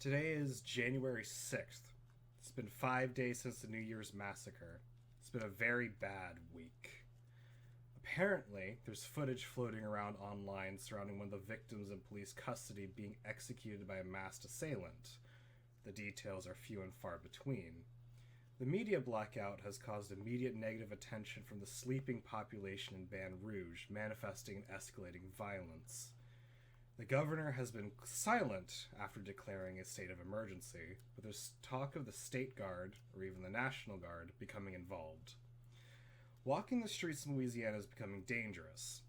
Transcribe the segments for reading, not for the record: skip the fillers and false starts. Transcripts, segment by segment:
Today is January 6th. It's been 5 days since the New Year's massacre. It's been a very bad week. Apparently, there's footage floating around online surrounding one of the victims in police custody being executed by a masked assailant. The details are few and far between. The media blackout has caused immediate negative attention from the sleeping population in Baton Rouge, manifesting in escalating violence. The governor has been silent after declaring a state of emergency, but there's talk of the state guard, or even the National Guard, becoming involved. Walking the streets in Louisiana is becoming dangerous.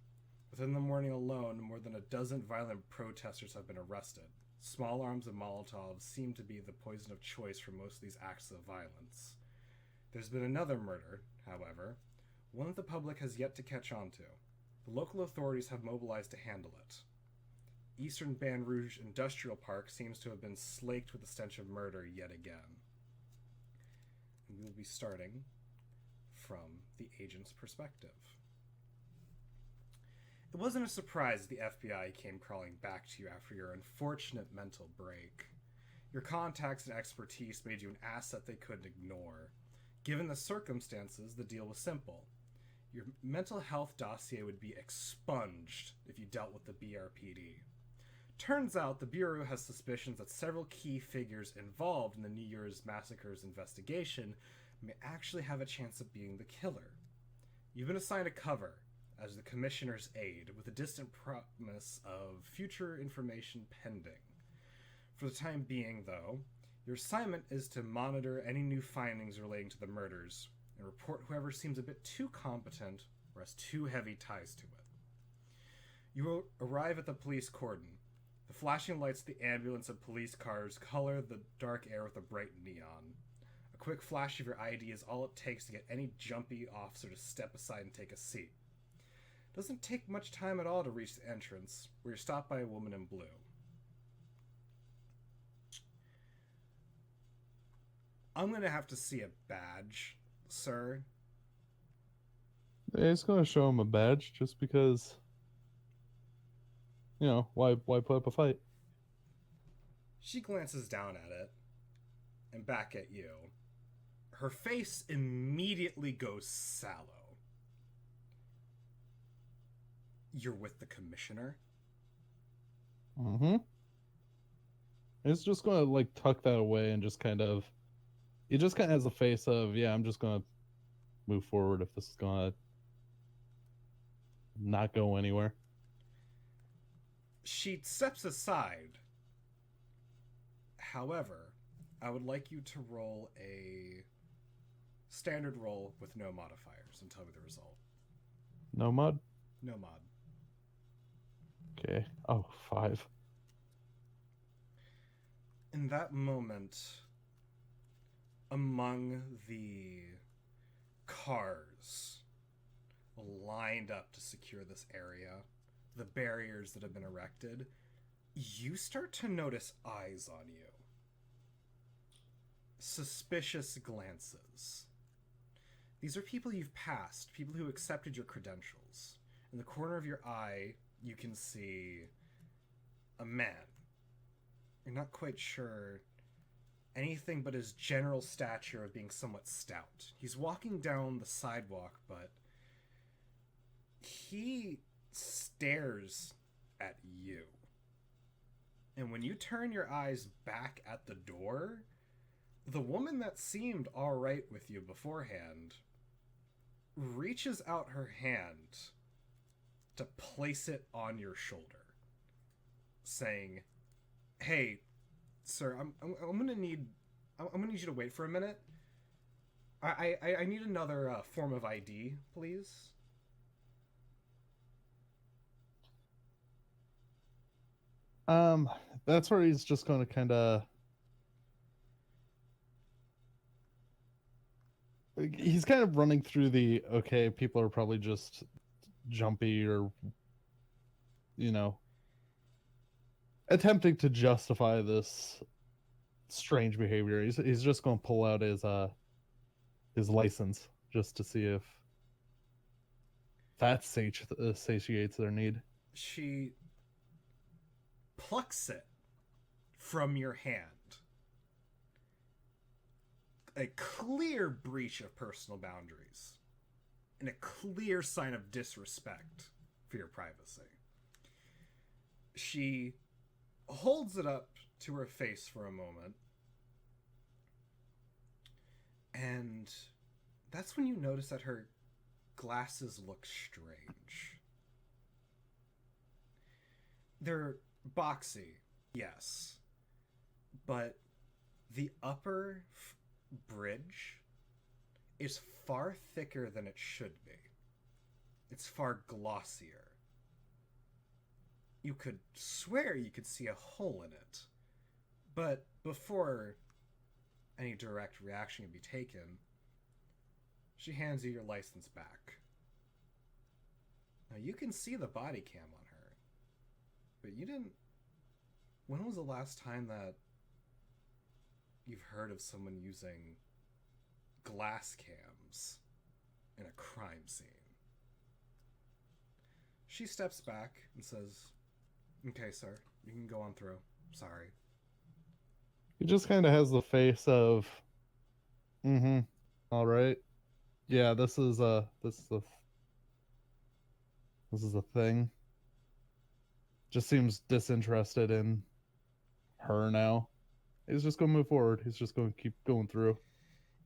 Within the morning alone, more than a dozen violent protesters have been arrested. Small arms and Molotovs seem to be the poison of choice for most of these acts of violence. There's been another murder, however, one that the public has yet to catch on to. The local authorities have mobilized to handle it. Eastern Baton Rouge Industrial Park seems to have been slaked with the stench of murder yet again. And we'll be starting from the agent's perspective. It wasn't a surprise the FBI came crawling back to you after your unfortunate mental break. Your contacts and expertise made you an asset they couldn't ignore. Given the circumstances, the deal was simple. Your mental health dossier would be expunged if you dealt with the BRPD. Turns out the Bureau has suspicions that several key figures involved in the New Year's massacre's investigation may actually have a chance of being the killer. You've been assigned a cover as the Commissioner's aide with a distant promise of future information pending. For the time being, though, your assignment is to monitor any new findings relating to the murders and report whoever seems a bit too competent or has too heavy ties to it. You will arrive at the police cordon. The flashing lights of the ambulance and police cars color the dark air with a bright neon. A quick flash of your ID is all it takes to get any jumpy officer to step aside and take a seat. It doesn't take much time at all to reach the entrance, where you're stopped by a woman in blue. I'm going to have to see a badge, sir. It's gonna show him a badge just because, why put up a fight? She glances down at it and back at you. Her face immediately goes sallow. You're with the Commissioner? Mm-hmm. It's just gonna like tuck that away and just kind of he just kinda has a face of, yeah, I'm just gonna move forward if this is gonna not go anywhere. She steps aside. However, I would like you to roll a standard roll with no modifiers and tell me the result. No mud? No mod. Okay. Oh, 5. In that moment, among the cars lined up to secure this area, the barriers that have been erected, you start to notice eyes on you. Suspicious glances. These are people you've passed, people who accepted your credentials. In the corner of your eye, you can see a man. You're not quite sure anything but his general stature of being somewhat stout. He's walking down the sidewalk, but he stares at you. And when you turn your eyes back at the door, the woman that seemed alright with you beforehand reaches out her hand to place it on your shoulder, saying, "Hey, sir, I'm gonna need you to wait for a minute. I need another form of ID, please." Um, that's where he's just gonna kinda he's kind of running through the okay, people are probably just jumpy or you know attempting to justify this strange behavior. He's just going to pull out his license just to see if that satiates their need. She plucks it from your hand a clear breach of personal boundaries and a clear sign of disrespect for your privacy. She holds it up to her face for a moment, and that's when you notice that her glasses look strange. They're boxy, yes, but the upper bridge is far thicker than it should be. It's far glossier. You could swear you could see a hole in it, but before any direct reaction can be taken, she hands you your license back. Now you can see the body cam on her, but you didn't... When was the last time that you've heard of someone using glass cams in a crime scene? She steps back and says, "Okay, sir, you can go on through. Sorry." He just kind of has the face of, mm-hmm, all right. Yeah, this is a thing. Just seems disinterested in her now. He's just going to move forward. He's just going to keep going through.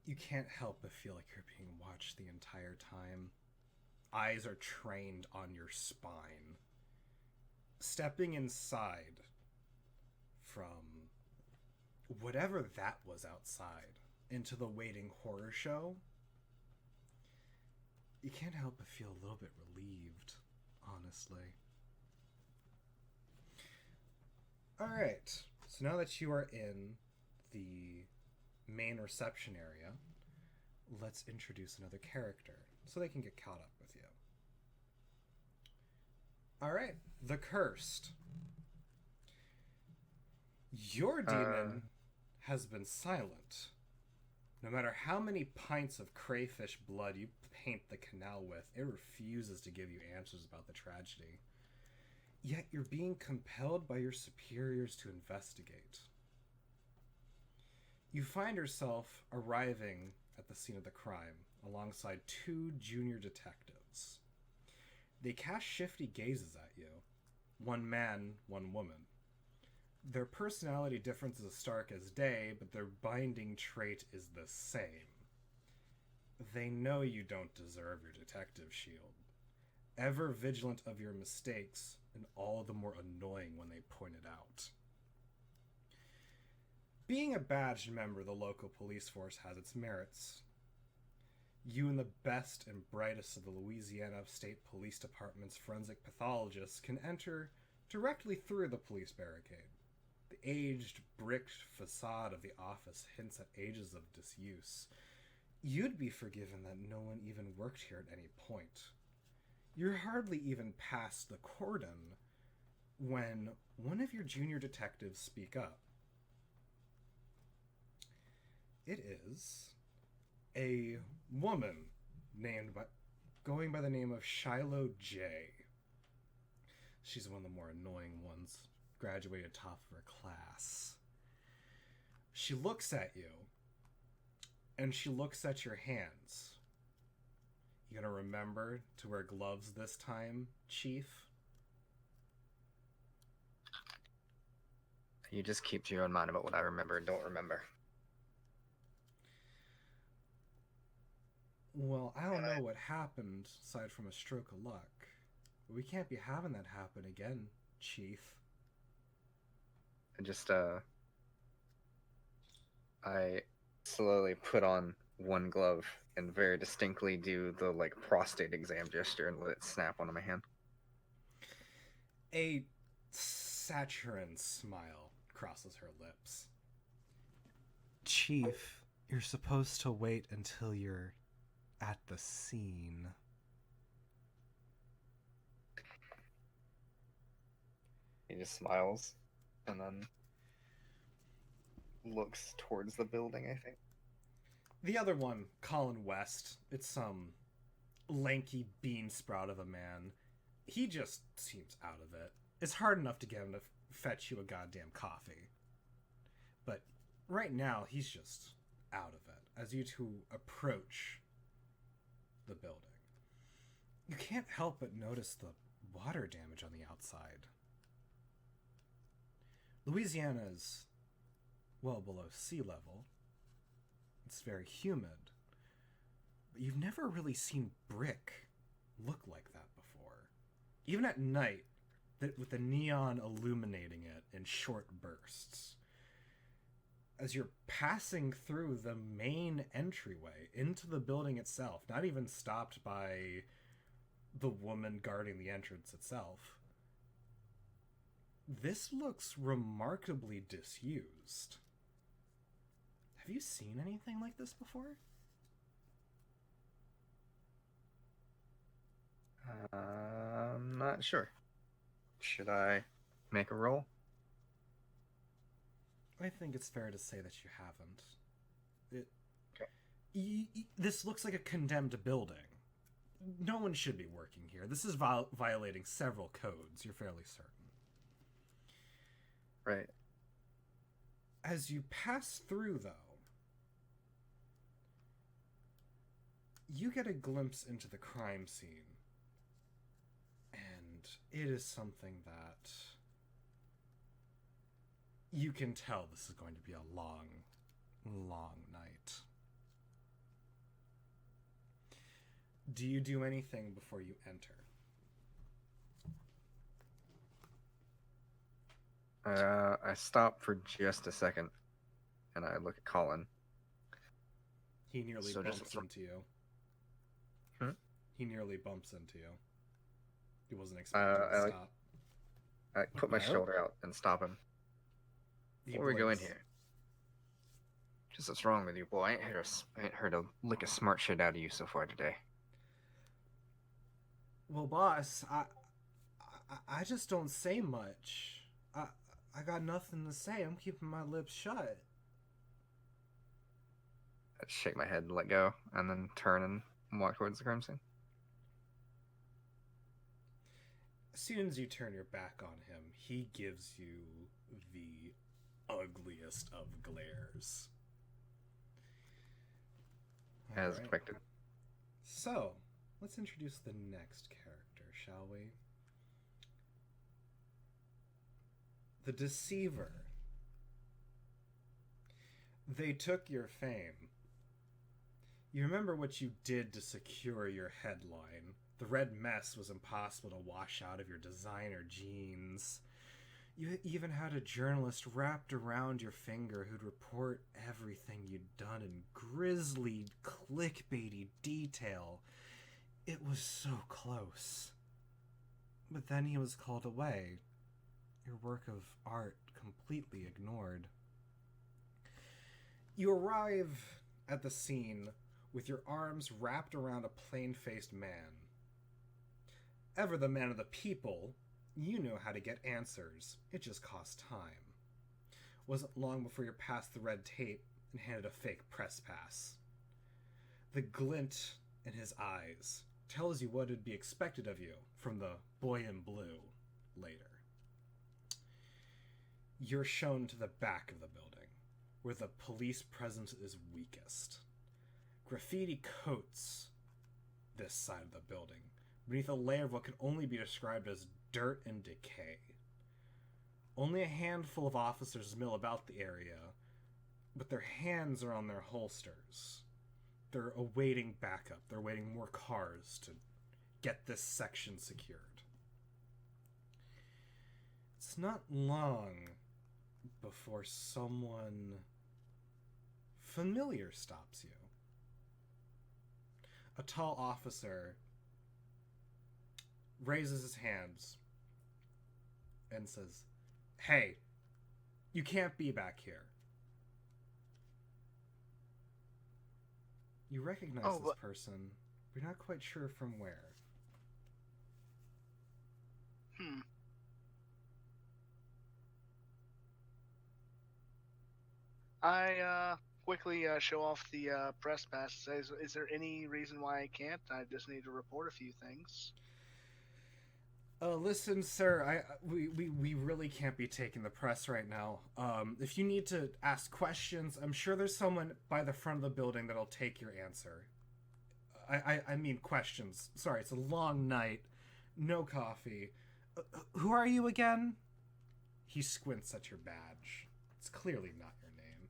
You can't help but feel like you're being watched the entire time. Eyes are trained on your spine. Stepping inside from whatever that was outside into the waiting horror show, you can't help but feel a little bit relieved, honestly. Alright, so now that you are in the main reception area, let's introduce another character so they can get caught up with you. Alright, the Cursed. Your demon has been silent. No matter how many pints of crayfish blood you paint the canal with, it refuses to give you answers about the tragedy. Yet you're being compelled by your superiors to investigate. You find yourself arriving at the scene of the crime alongside two junior detectives. They cast shifty gazes at you. One man, one woman. Their personality difference is as stark as day, but their binding trait is the same. They know you don't deserve your detective shield. Ever vigilant of your mistakes, and all the more annoying when they point it out. Being a badged member of the local police force has its merits. You and the best and brightest of the Louisiana State Police Department's forensic pathologists can enter directly through the police barricade. The aged, bricked facade of the office hints at ages of disuse. You'd be forgiven that no one even worked here at any point. You're hardly even past the cordon when one of your junior detectives speak up. It is a woman going by the name of Shiloh J. She's one of the more annoying ones. Graduated top of her class. She looks at you, and she looks at your hands. You gonna remember to wear gloves this time, Chief? You just keep to your own mind about what I remember and don't remember. Well, I don't know what happened aside from a stroke of luck. But we can't be having that happen again, Chief. And just, I slowly put on one glove and very distinctly do the, prostate exam gesture and let it snap onto my hand. A saccharine smile crosses her lips. Chief, you're supposed to wait until you're at the scene. He just smiles and then looks towards the building, I think. The other one, Colin West, it's some lanky bean sprout of a man. He just seems out of it. It's hard enough to get him to fetch you a goddamn coffee. But right now, he's just out of it as you two approach the building. You can't help but notice the water damage on the outside. Louisiana is well below sea level. It's very humid. But you've never really seen brick look like that before. Even at night, with the neon illuminating it in short bursts. As you're passing through the main entryway into the building itself, not even stopped by the woman guarding the entrance itself, this looks remarkably disused. Have you seen anything like this before? I'm not sure. Should I make a roll? I think it's fair to say that you haven't. Okay. This looks like a condemned building. No one should be working here. This is violating several codes, you're fairly certain. Right. As you pass through, though, you get a glimpse into the crime scene. And it is something that you can tell this is going to be a long, long night. Do you do anything before you enter? I stop for just a second, and I look at Colin. He nearly So bumps just into you. Hmm? He nearly bumps into you. He wasn't expecting to stop. I put my No? shoulder out and stop him. He Before we go in blinks. here, just what's wrong with you, boy? I ain't heard a lick of smart shit out of you so far today. Well, boss, I just don't say much. I got nothing to say. I'm keeping my lips shut. I shake my head and let go, and then turn and walk towards the crime scene. As soon as you turn your back on him, he gives you the ugliest of glares. As Alright. expected. So, let's introduce the next character, shall we? The Deceiver. They took your fame. You remember what you did to secure your headline. The red mess was impossible to wash out of your designer jeans. You even had a journalist wrapped around your finger who'd report everything you'd done in grisly, clickbaity detail. It was so close. But then he was called away. Your work of art completely ignored. You arrive at the scene with your arms wrapped around a plain-faced man. Ever the man of the people, you knew how to get answers. It just cost time. Wasn't long before you're past the red tape and handed a fake press pass. The glint in his eyes tells you what would be expected of you from the boy in blue later. You're shown to the back of the building, where the police presence is weakest. Graffiti coats this side of the building, beneath a layer of what can only be described as dirt and decay. Only a handful of officers mill about the area, but their hands are on their holsters. They're awaiting backup. They're awaiting more cars to get this section secured. It's not long before someone familiar stops you. A tall officer raises his hands and says, "Hey, you can't be back here." You recognize this person, but you're not quite sure from where. I quickly show off the press pass. Says, "Is there any reason why I can't? I just need to report a few things." Listen, sir, we really can't be taking the press right now. If you need to ask questions, I'm sure there's someone by the front of the building that'll take your answer. I mean questions. Sorry, it's a long night. No coffee. Who are you again? He squints at your badge. It's clearly not your name.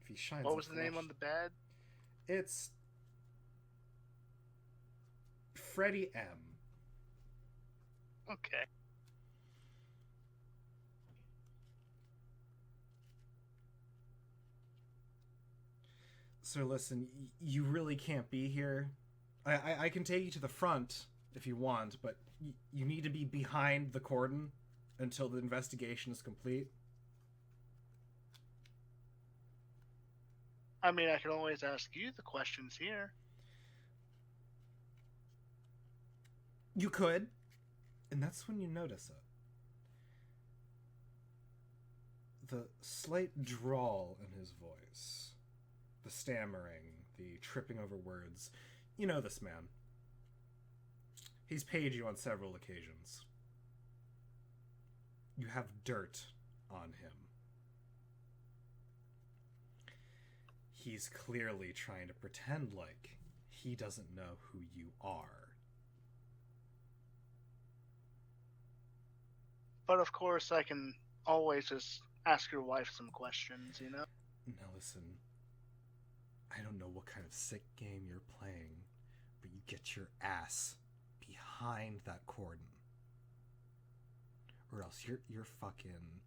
If he shines. What was the name on the badge? It's Freddie M. Okay. So listen, you really can't be here. I can take you to the front if you want, but you need to be behind the cordon until the investigation is complete. I mean, I can always ask you the questions here. You could, and that's when you notice it. The slight drawl in his voice, the stammering, the tripping over words. You know this man. He's paid you on several occasions. You have dirt on him. He's clearly trying to pretend like he doesn't know who you are. But of course, I can always just ask your wife some questions, you know? Now listen, I don't know what kind of sick game you're playing, but you get your ass behind that cordon. Or else your fucking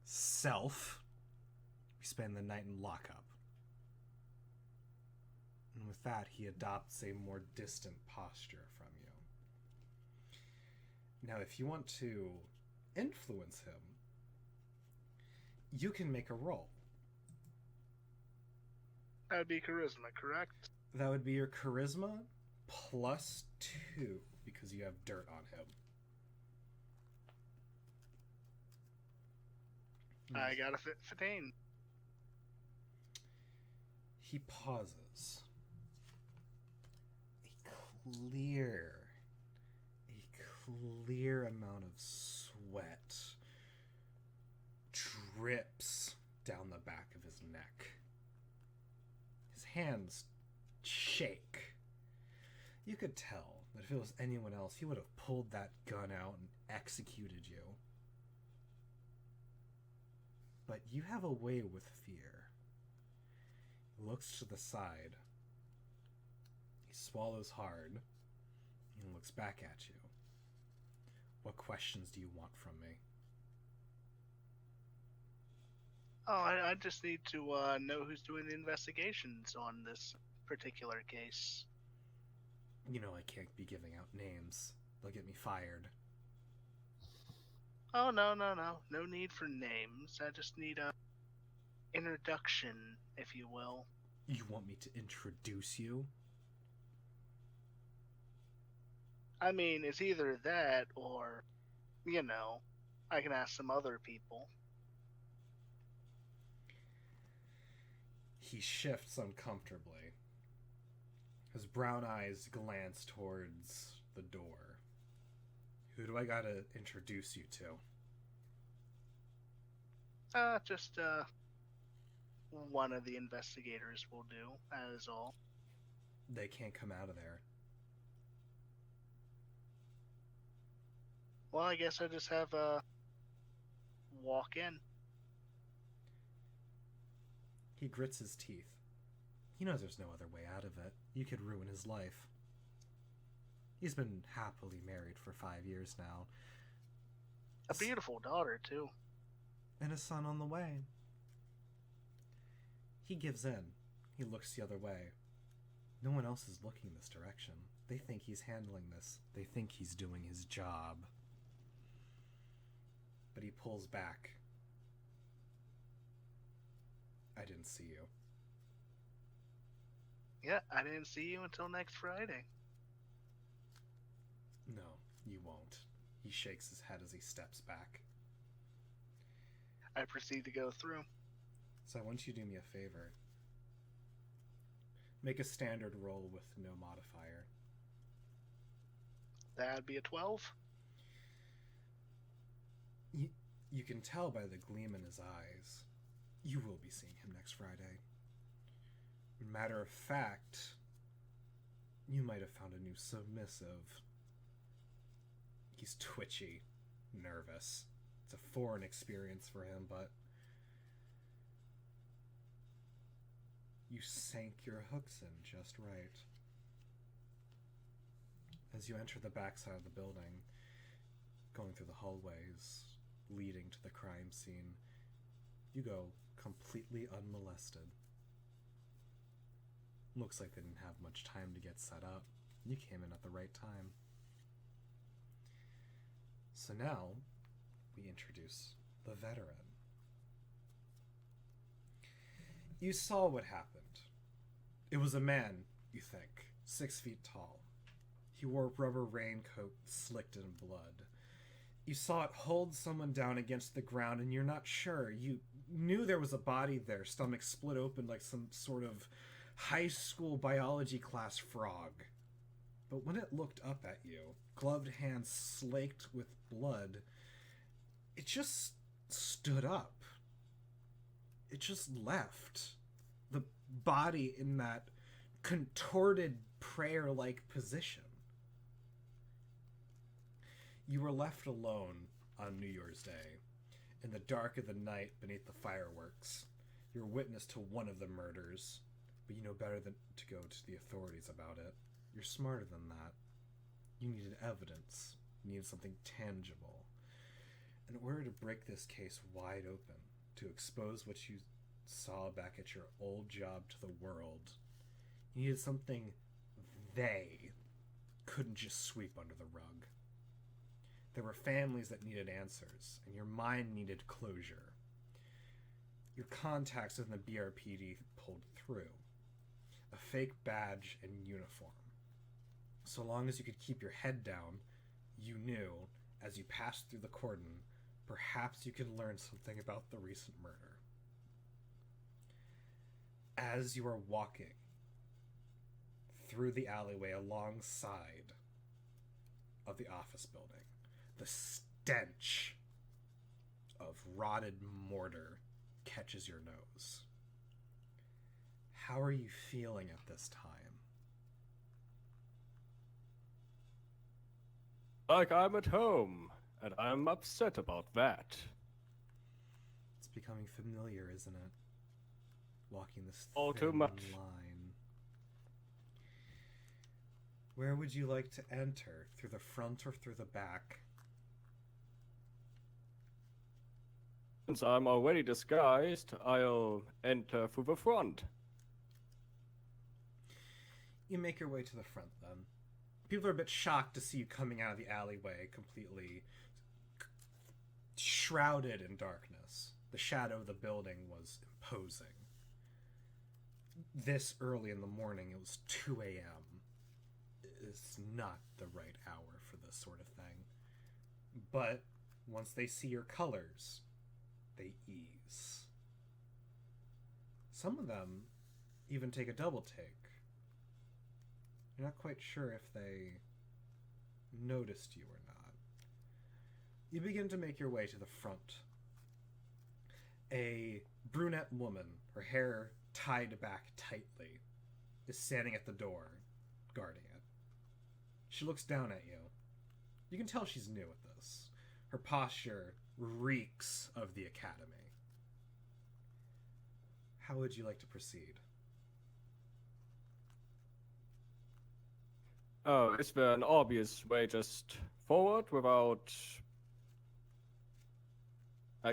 self, we spend the night in lockup. And with that, he adopts a more distant posture from you. Now, if you want to influence him, you can make a roll. That would be charisma, correct? That would be your charisma plus 2 because you have dirt on him. I got a 15. He pauses. A clear amount of sweat drips down the back of his neck. His hands shake. You could tell that if it was anyone else, he would have pulled that gun out and executed you. But you have a way with fear. He looks to the side. He swallows hard and looks back at you. What questions do you want from me? Oh, I just need to know who's doing the investigations on this particular case. You know I can't be giving out names. They'll get me fired. Oh, no. No need for names. I just need a introduction, if you will. You want me to introduce you? I mean, it's either that or, you know, I can ask some other people. He shifts uncomfortably. His brown eyes glance towards the door. Who do I gotta introduce you to? Just one of the investigators will do, that is all. They can't come out of there. Well, I guess I just have a walk in. He grits his teeth. He knows there's no other way out of it. You could ruin his life. He's been happily married for 5 years now. A beautiful daughter, too. And a son on the way. He gives in. He looks the other way. No one else is looking this direction. They think he's handling this. They think he's doing his job. But he pulls back. I didn't see you. Yeah, I didn't see you until next Friday. No, you won't. He shakes his head as he steps back. I proceed to go through. So I want you to do me a favor. Make a standard roll with no modifier. That'd be a 12. You can tell by the gleam in his eyes. You will be seeing him next Friday. Matter of fact, you might have found a new submissive. He's twitchy, nervous. It's a foreign experience for him, but you sank your hooks in just right. As you enter the backside of the building, going through the hallways leading to the crime scene, you go completely unmolested. Looks like they didn't have much time to get set up. You came in at the right time. So now, we introduce the veteran. You saw what happened. It was a man, you think, 6 feet tall. He wore a rubber raincoat slicked in blood. You saw it hold someone down against the ground, and you're not sure. You knew there was a body there, stomach split open like some sort of high school biology class frog. But when it looked up at you, gloved hands slaked with blood, it just stood up. It just left. The body in that contorted prayer-like position. You were left alone on New Year's Day, in the dark of the night beneath the fireworks. You're witness to one of the murders, but you know better than to go to the authorities about it. You're smarter than that. You needed evidence. You needed something tangible. In order to break this case wide open, to expose what you saw back at your old job to the world, you needed something they couldn't just sweep under the rug. There were families that needed answers, and your mind needed closure. Your contacts in the BRPD pulled through. A fake badge and uniform. So long as you could keep your head down, you knew, as you passed through the cordon, perhaps you could learn something about the recent murder. As you are walking through the alleyway alongside of the office building, the stench of rotted mortar catches your nose. How are you feeling at this time? Like I'm at home, and I'm upset about that. It's becoming familiar, isn't it? Walking this All too thin much. line. Where would you like to enter? Through the front or through the back? Since I'm already disguised, I'll enter through the front. You make your way to the front then. People are a bit shocked to see you coming out of the alleyway completely shrouded in darkness. The shadow of the building was imposing. This early in the morning, it was 2 a.m. It's not the right hour for this sort of thing. But once they see your colors, they ease. Some of them even take a double take. You're not quite sure if they noticed you or not. You begin to make your way to the front. A brunette woman, her hair tied back tightly, is standing at the door, guarding it. She looks down at you. You can tell she's new at this. Her posture reeks of the academy. How would you like to proceed? Oh, is there an obvious way just forward without...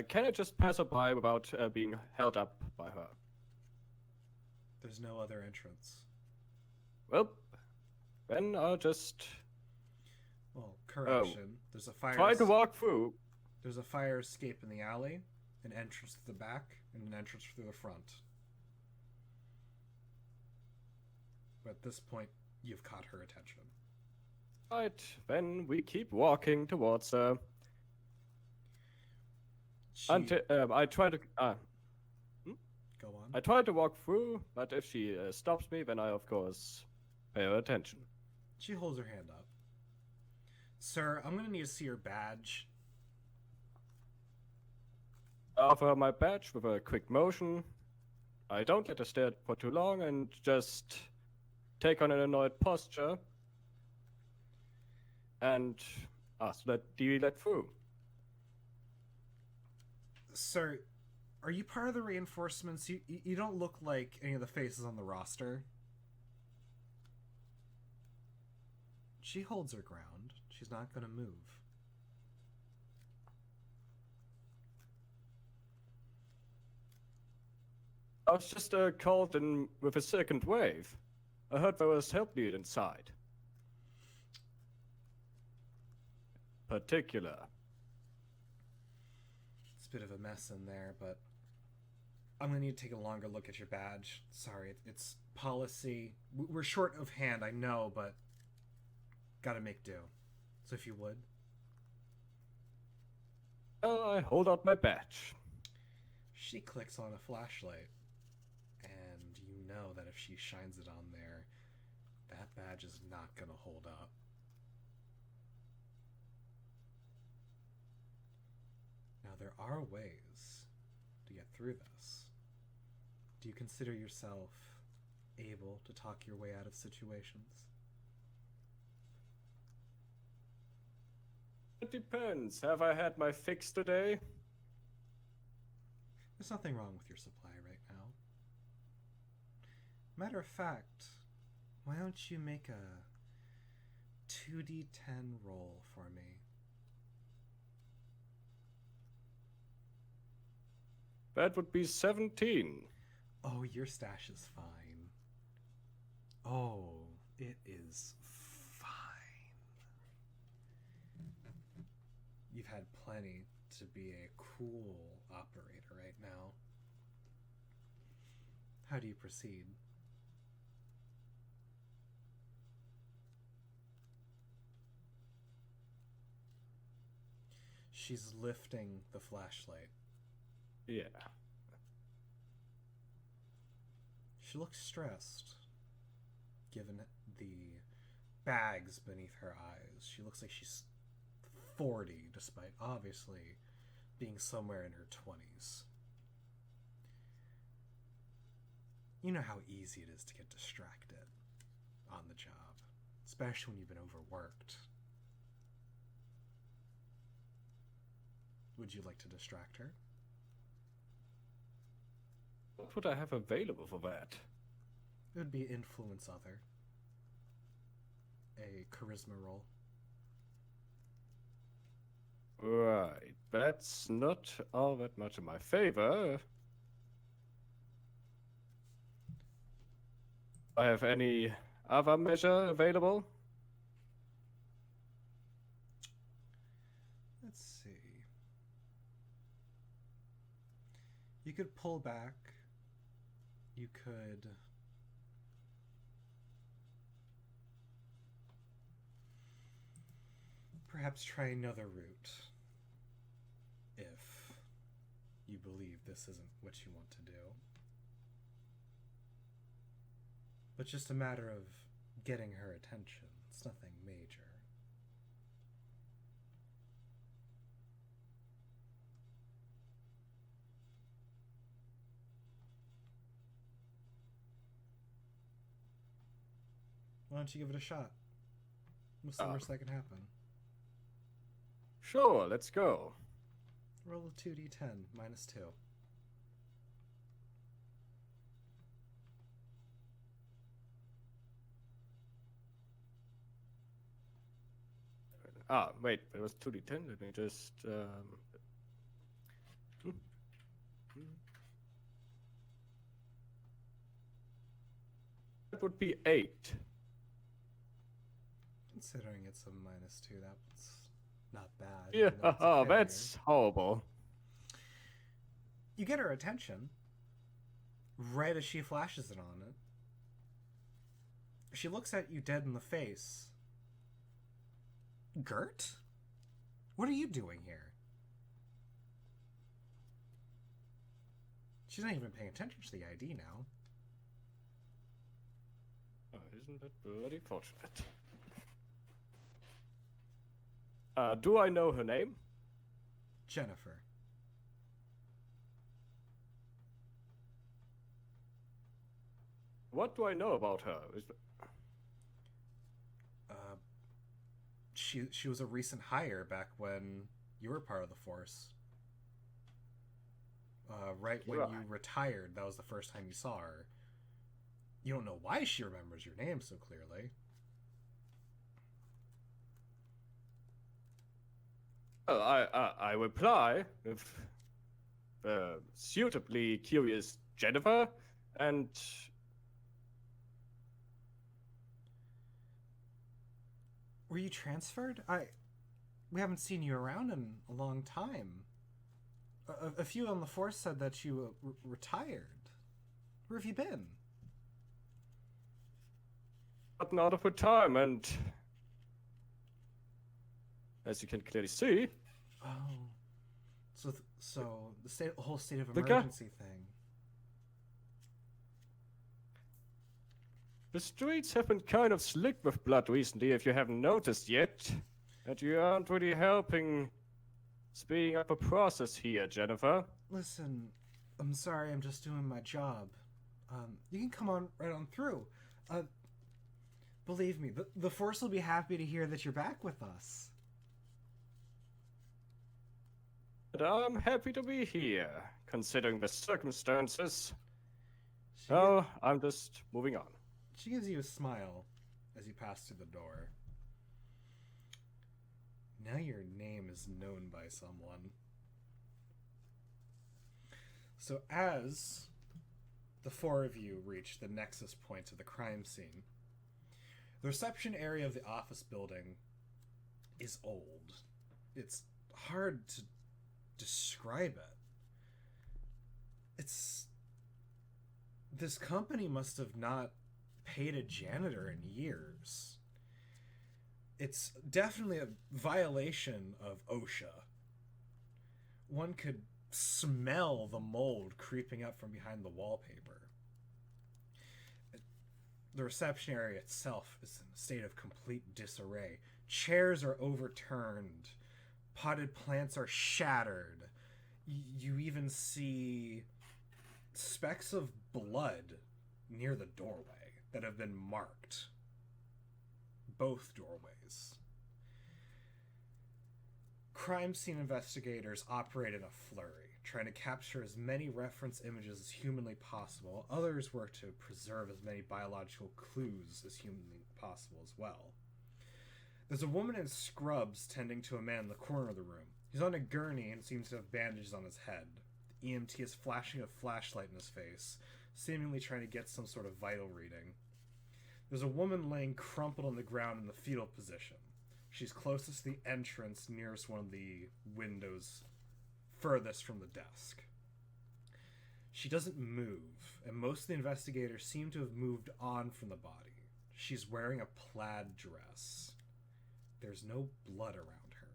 can I just pass her by without being held up by her? There's no other entrance. Well, then I'll just Well, correction. There's a fire. try to walk through. There's a fire escape in the alley, an entrance through the back, and an entrance through the front. But at this point, you've caught her attention. Right, then we keep walking towards her. She, Until I try to... Go on. I try to walk through, but if she stops me, then I, of course, pay her attention. She holds her hand up. Sir, I'm gonna need to see your badge. I offer her my badge with a quick motion. I don't let her stare for too long and just take on an annoyed posture and ask that be let through. Sir, are you part of the reinforcements? You don't look like any of the faces on the roster. She holds her ground. She's not gonna move. I was just called in with a second wave. I heard there was help needed inside. Particular. It's a bit of a mess in there, but I'm gonna need to take a longer look at your badge. Sorry, it's policy. We're short of hand, I know, but gotta make do. So if you would. I hold out my badge. She clicks on a flashlight, and you know that if she shines it on there, that badge is not gonna hold up. Now, there are ways to get through this. Do you consider yourself able to talk your way out of situations? It depends. Have I had my fix today? There's nothing wrong with your supply right now. Matter of fact, why don't you make a 2d10 roll for me? That would be 17. Oh, your stash is fine. Oh, it is fine. You've had plenty to be a cool operator right now. How do you proceed? She's lifting the flashlight. Yeah. She looks stressed, given the bags beneath her eyes. She looks like she's 40, despite obviously being somewhere in her 20s. You know how easy it is to get distracted on the job, especially when you've been overworked. Would you like to distract her? What would I have available for that? It would be influence other. A charisma roll. Right. That's not all that much in my favor. I have any other measure available? Let's see. You could pull back. You could perhaps try another route if you believe this isn't what you want to do. But just a matter of getting her attention. It's nothing major. Why don't you give it a shot? What's the worst that can happen? Sure, let's go. Roll a 2d10, minus 2. Wait, it was 2d10. Let me just. That would be 8. Considering it's a minus 2, that's not bad. Yeah, even though it's a failure. that's horrible. You get her attention right as she flashes it on it. She looks at you dead in the face. Gert? What are you doing here? She's not even paying attention to the ID now. Oh, isn't that bloody fortunate? Do I know her name? Jennifer. What do I know about her? She was a recent hire back when you were part of the force. Right when you retired, that was the first time you saw her. You don't know why she remembers your name so clearly. Well, I reply with suitably curious Jennifer, and Were you transferred? We haven't seen you around in a long time. A few on the force said that you retired. Where have you been? gotten out of retirement. As you can clearly see, Oh, so the whole state of The guy- emergency thing. the streets have been kind of slick with blood recently, if you haven't noticed yet. And you aren't really helping speeding up a process here, Jennifer. Listen, I'm sorry. I'm just doing my job. You can come on right on through. Believe me, the force will be happy to hear that you're back with us. But I'm happy to be here, considering the circumstances. She, Oh, I'm just moving on. she gives you a smile as you pass through the door. Now your name is known by someone. So as the four of you reach the nexus point of the crime scene, the reception area of the office building is old. It's hard to describe it. This company must have not paid a janitor in years. It's definitely a violation of OSHA. One could smell the mold creeping up from behind the wallpaper. The reception area itself is in a state of complete disarray. Chairs are overturned. Potted plants are shattered. You even see specks of blood near the doorway that have been marked. Both doorways. Crime scene investigators operate in a flurry, trying to capture as many reference images as humanly possible. Others work to preserve as many biological clues as humanly possible as well. There's a woman in scrubs tending to a man in the corner of the room. He's on a gurney and seems to have bandages on his head. The EMT is flashing a flashlight in his face, seemingly trying to get some sort of vital reading. There's a woman laying crumpled on the ground in the fetal position. She's closest to the entrance, nearest one of the windows furthest from the desk. She doesn't move, and most of the investigators seem to have moved on from the body. She's wearing a plaid dress. There's no blood around her.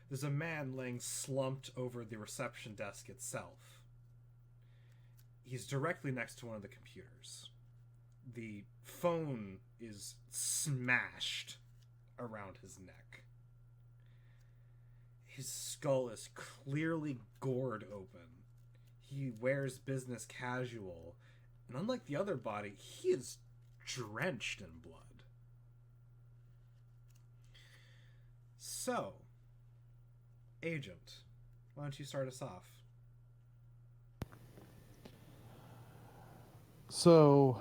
There's a man laying slumped over the reception desk itself. He's directly next to one of the computers. The phone is smashed around his neck. His skull is clearly gored open. He wears business casual, and unlike the other body, he is drenched in blood. So, Agent, why don't you start us off? So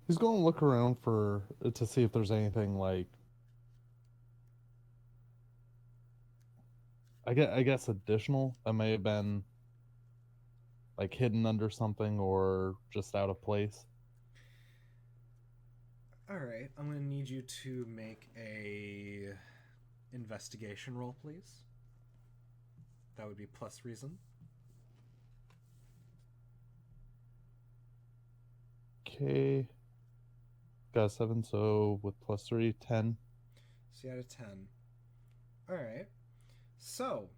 he's going to look around to see if there's anything like I guess additional that may have been like hidden under something or just out of place. All right, I'm going to need you to make a investigation roll, please. That would be plus reason. Okay. Got a 7, so with plus 3, 10. So you had a 10. All right. So,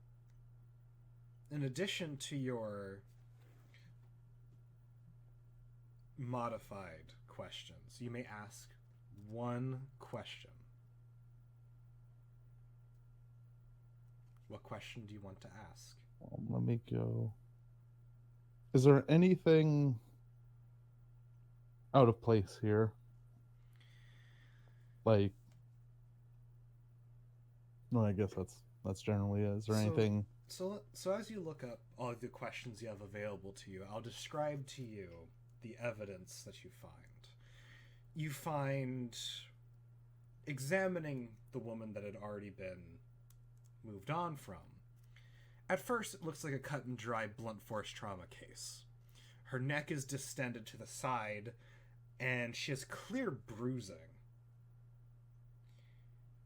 in addition to your modified questions, you may ask one question. What question do you want to ask? Let me go. Is there anything out of place here? Like, well, I guess that's generally it. Is there anything? So as you look up all the questions you have available to you, I'll describe to you the evidence that you find. You find, examining the woman that had already been moved on from, at first it looks like a cut and dry blunt force trauma case. Her neck is distended to the side, and she has clear bruising.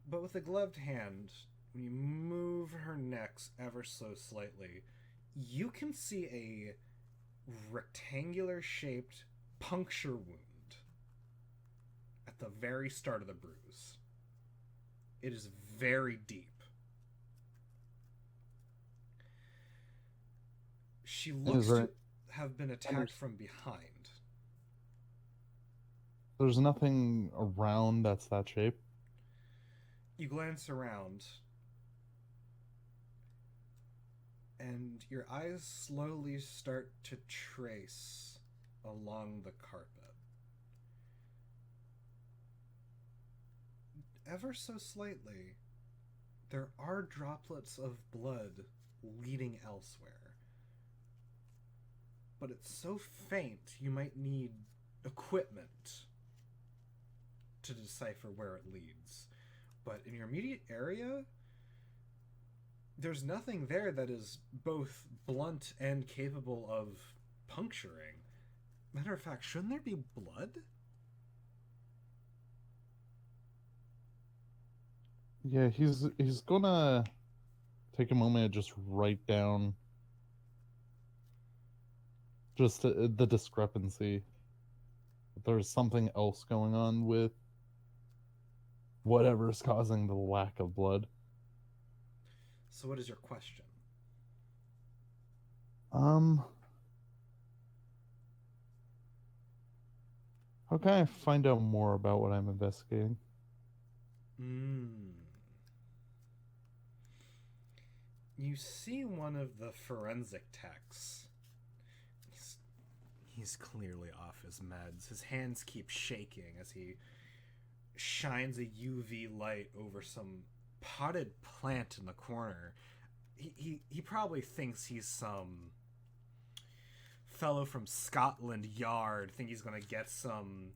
But with a gloved hand, when you move her neck ever so slightly, you can see a rectangular shaped puncture wound at the very start of the bruise. It is very deep. She looks to have been attacked from behind. There's nothing around that's that shape. You glance around, and your eyes slowly start to trace along the carpet. Ever so slightly, there are droplets of blood leading elsewhere. But it's so faint, you might need equipment to decipher where it leads. But in your immediate area, there's nothing there that is both blunt and capable of puncturing. Matter of fact, shouldn't there be blood? Yeah, he's gonna take a moment to just write down just the discrepancy. There's something else going on with whatever's causing the lack of blood. So what is your question? How can I find out more about what I'm investigating? You see one of the forensic techs. He's clearly off his meds. His hands keep shaking as he shines a UV light over some potted plant in the corner. He probably thinks he's some fellow from Scotland Yard, think he's gonna get some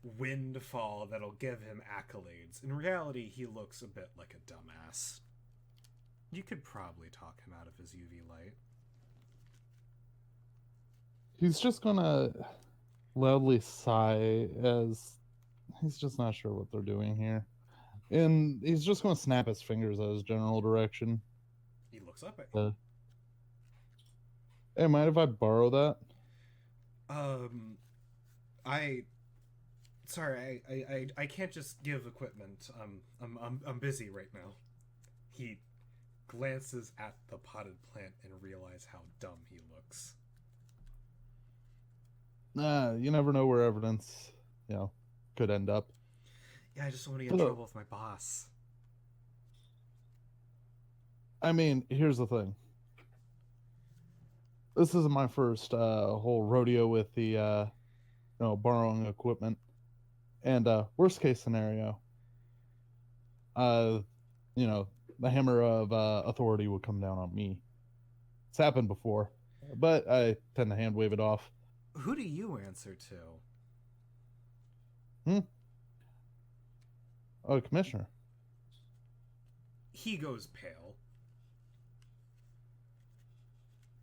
windfall that'll give him accolades. In reality, he looks a bit like a dumbass. You could probably talk him out of his UV light. He's just gonna loudly sigh as he's just not sure what they're doing here. And he's just gonna snap his fingers at his general direction. He looks up at you. Hey, mind if I borrow that? I can't just give equipment. I'm busy right now. He glances at the potted plant and realizes how dumb he looks. You never know where evidence, could end up. Yeah, I just don't want to get in trouble with my boss. I mean, here's the thing. This isn't my first whole rodeo with the, borrowing equipment. And worst case scenario, the hammer of authority would come down on me. It's happened before, but I tend to hand wave it off. Who do you answer to? Oh, Commissioner. He goes pale.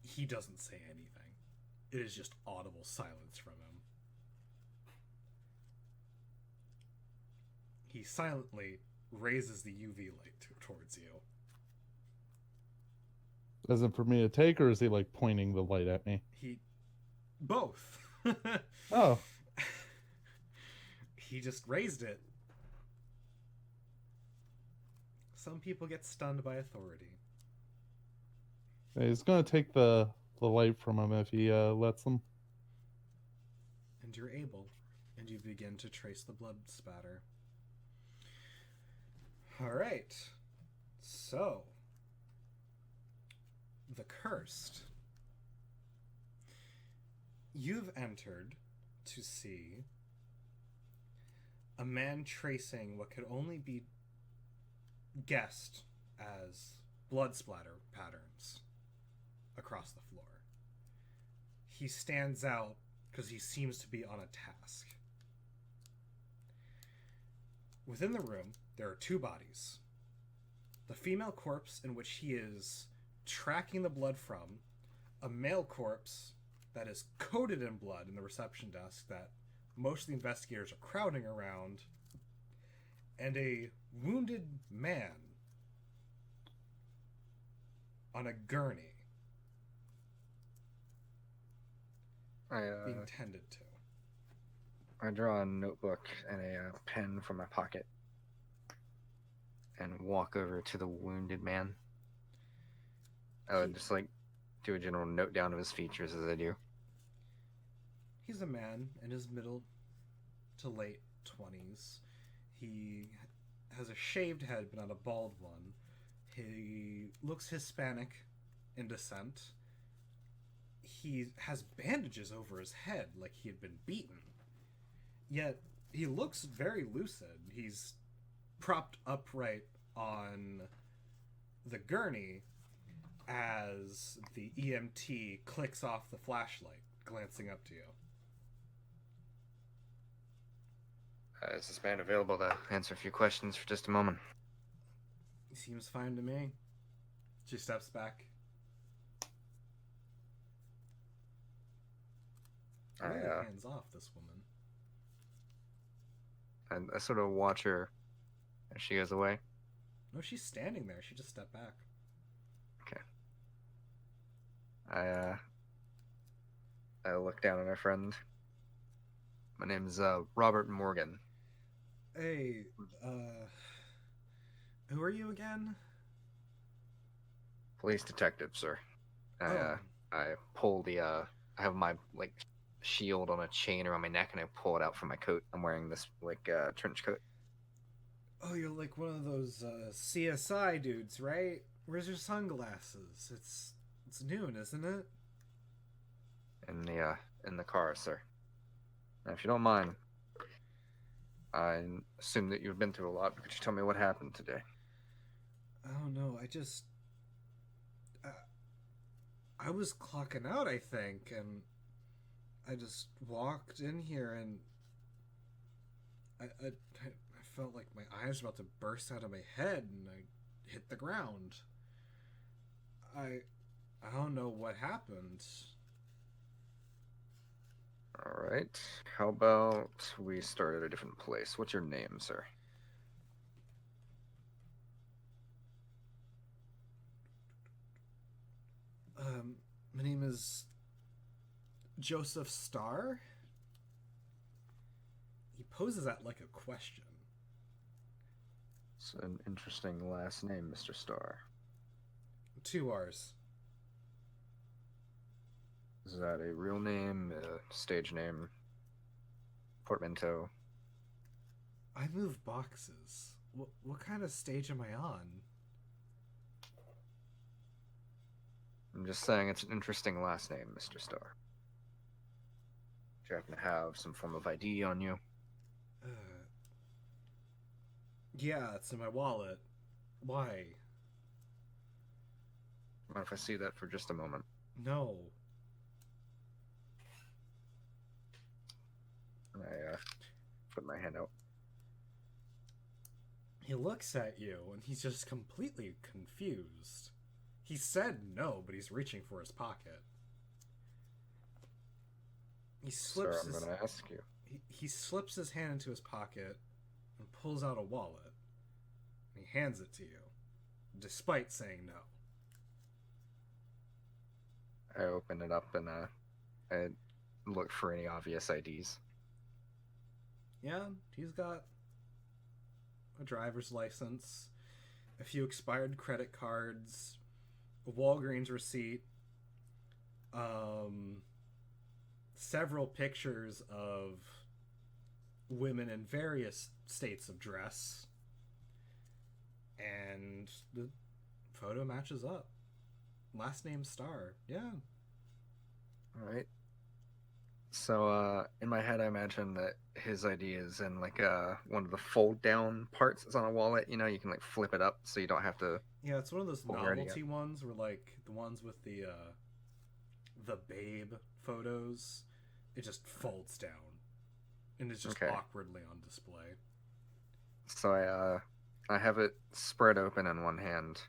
He doesn't say anything. It is just audible silence from him. He silently raises the UV light towards you. Is it for me to take, or is he like pointing the light at me? Both. Oh. He just raised it. Some people get stunned by authority. He's gonna take the light from him if he lets him. And you're able, and you begin to trace the blood spatter. Alright. So, the Cursed. You've entered to see a man tracing what could only be guessed as blood splatter patterns across the floor. He stands out because he seems to be on a task. Within the room, there are two bodies. The female corpse in which he is tracking the blood from, a male corpse that is coated in blood in the reception desk that most of the investigators are crowding around, and a wounded man on a gurney being tended to. I draw a notebook and a pen from my pocket and walk over to the wounded man. I would just like do a general note down of his features as I do. He's a man in his middle to late 20s. He has a shaved head but not a bald one. He looks Hispanic in descent. He has bandages over his head like he had been beaten. Yet he looks very lucid. He's propped upright on the gurney as the EMT clicks off the flashlight, glancing up to you. Is this man available to answer a few questions for just a moment? He seems fine to me. She steps back. Hands off this woman. I sort of watch her as she goes away. No, she's standing there. She just stepped back. Okay. I look down at my friend. My name's Robert Morgan. Hey, who are you again? Police detective, sir. I pull the I have my like shield on a chain around my neck and I pull it out from my coat. I'm wearing this like trench coat. Oh, you're like one of those CSI dudes, right? Where's your sunglasses? It's noon, isn't it? In the car, sir. Now, if you don't mind, I assume that you've been through a lot. Could you tell me what happened today? Oh no, I was clocking out, I think, and I just walked in here and I felt like my eyes were about to burst out of my head and I hit the ground. I don't know what happened. All right. How about we start at a different place? What's your name, sir? My name is Joseph Starr. He poses that like a question. It's an interesting last name, Mr. Starr. 2 R's. Is that a real name, a stage name, portmanteau? I move boxes. What kind of stage am I on? I'm just saying it's an interesting last name, Mr. Starr. Do you happen to have some form of ID on you? Yeah, it's in my wallet. Why? Mind if I see that for just a moment? No. I put my hand out. He looks at you and he's just completely confused. He said no, but he's reaching for his pocket. He slips Sir, I'm going to ask you. He slips his hand into his pocket and pulls out a wallet. And he hands it to you, despite saying no. I open it up and I look for any obvious IDs. Yeah, he's got a driver's license, a few expired credit cards, a Walgreens receipt, several pictures of women in various states of dress, and the photo matches up. Last name Star. Yeah. All right. So, in my head, I imagine that his ID is in like one of the fold-down parts that's on a wallet. You know, you can like flip it up so you don't have to. Yeah, it's one of those Pull your ID novelty ones where, like, the ones with the babe photos, it just folds down and it's just Okay. awkwardly on display. So I have it spread open in one hand,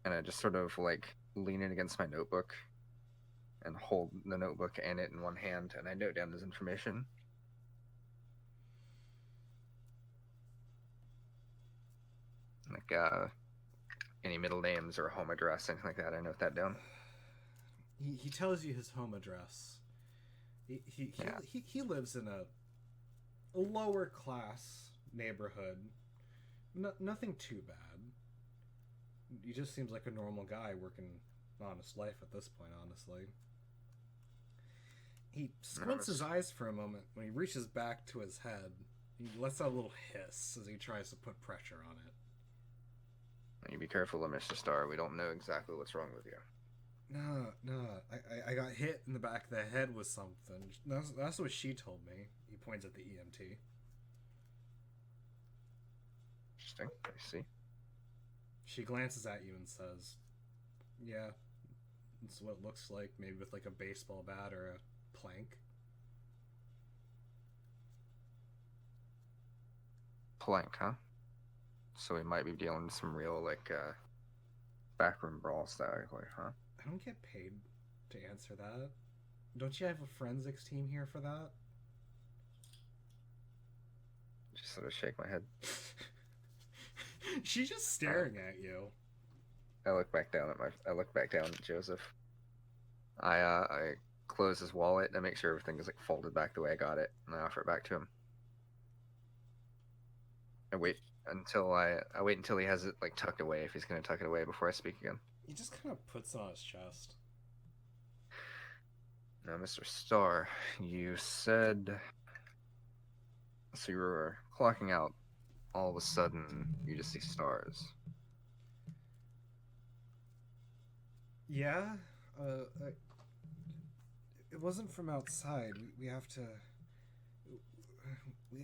and I just sort of like lean it against my notebook, and hold the notebook and it in one hand, and I note down this information. Like any middle names or home address, anything like that. I note that down. He tells you his home address. Yeah. He lives in a lower class neighborhood. Nothing too bad. He just seems like a normal guy working an honest life at this point, honestly. He squints his eyes for a moment. When he reaches back to his head, he lets out a little hiss as he tries to put pressure on it. You be careful, Mr. Star. We don't know exactly what's wrong with you. No. I got hit in the back of the head with something. That's what she told me. He points at the EMT. Interesting. I see. She glances at you and says, "Yeah, that's what it looks like. Maybe with like a baseball bat or a plank." Plank, huh? So we might be dealing with some real like backroom brawl style, huh? I don't get paid to answer that. Don't you have a forensics team here for that? Just sort of shake my head. She's just staring at you. I look back down at Joseph. I close his wallet and I make sure everything is like folded back the way I got it, and I offer it back to him. I wait until he has it like tucked away, if he's gonna tuck it away, before I speak again. He just kind of puts it on his chest. Now, Mr. Starr, you said so you were clocking out. All of a sudden, you just see stars. Yeah, it wasn't from outside. We have to.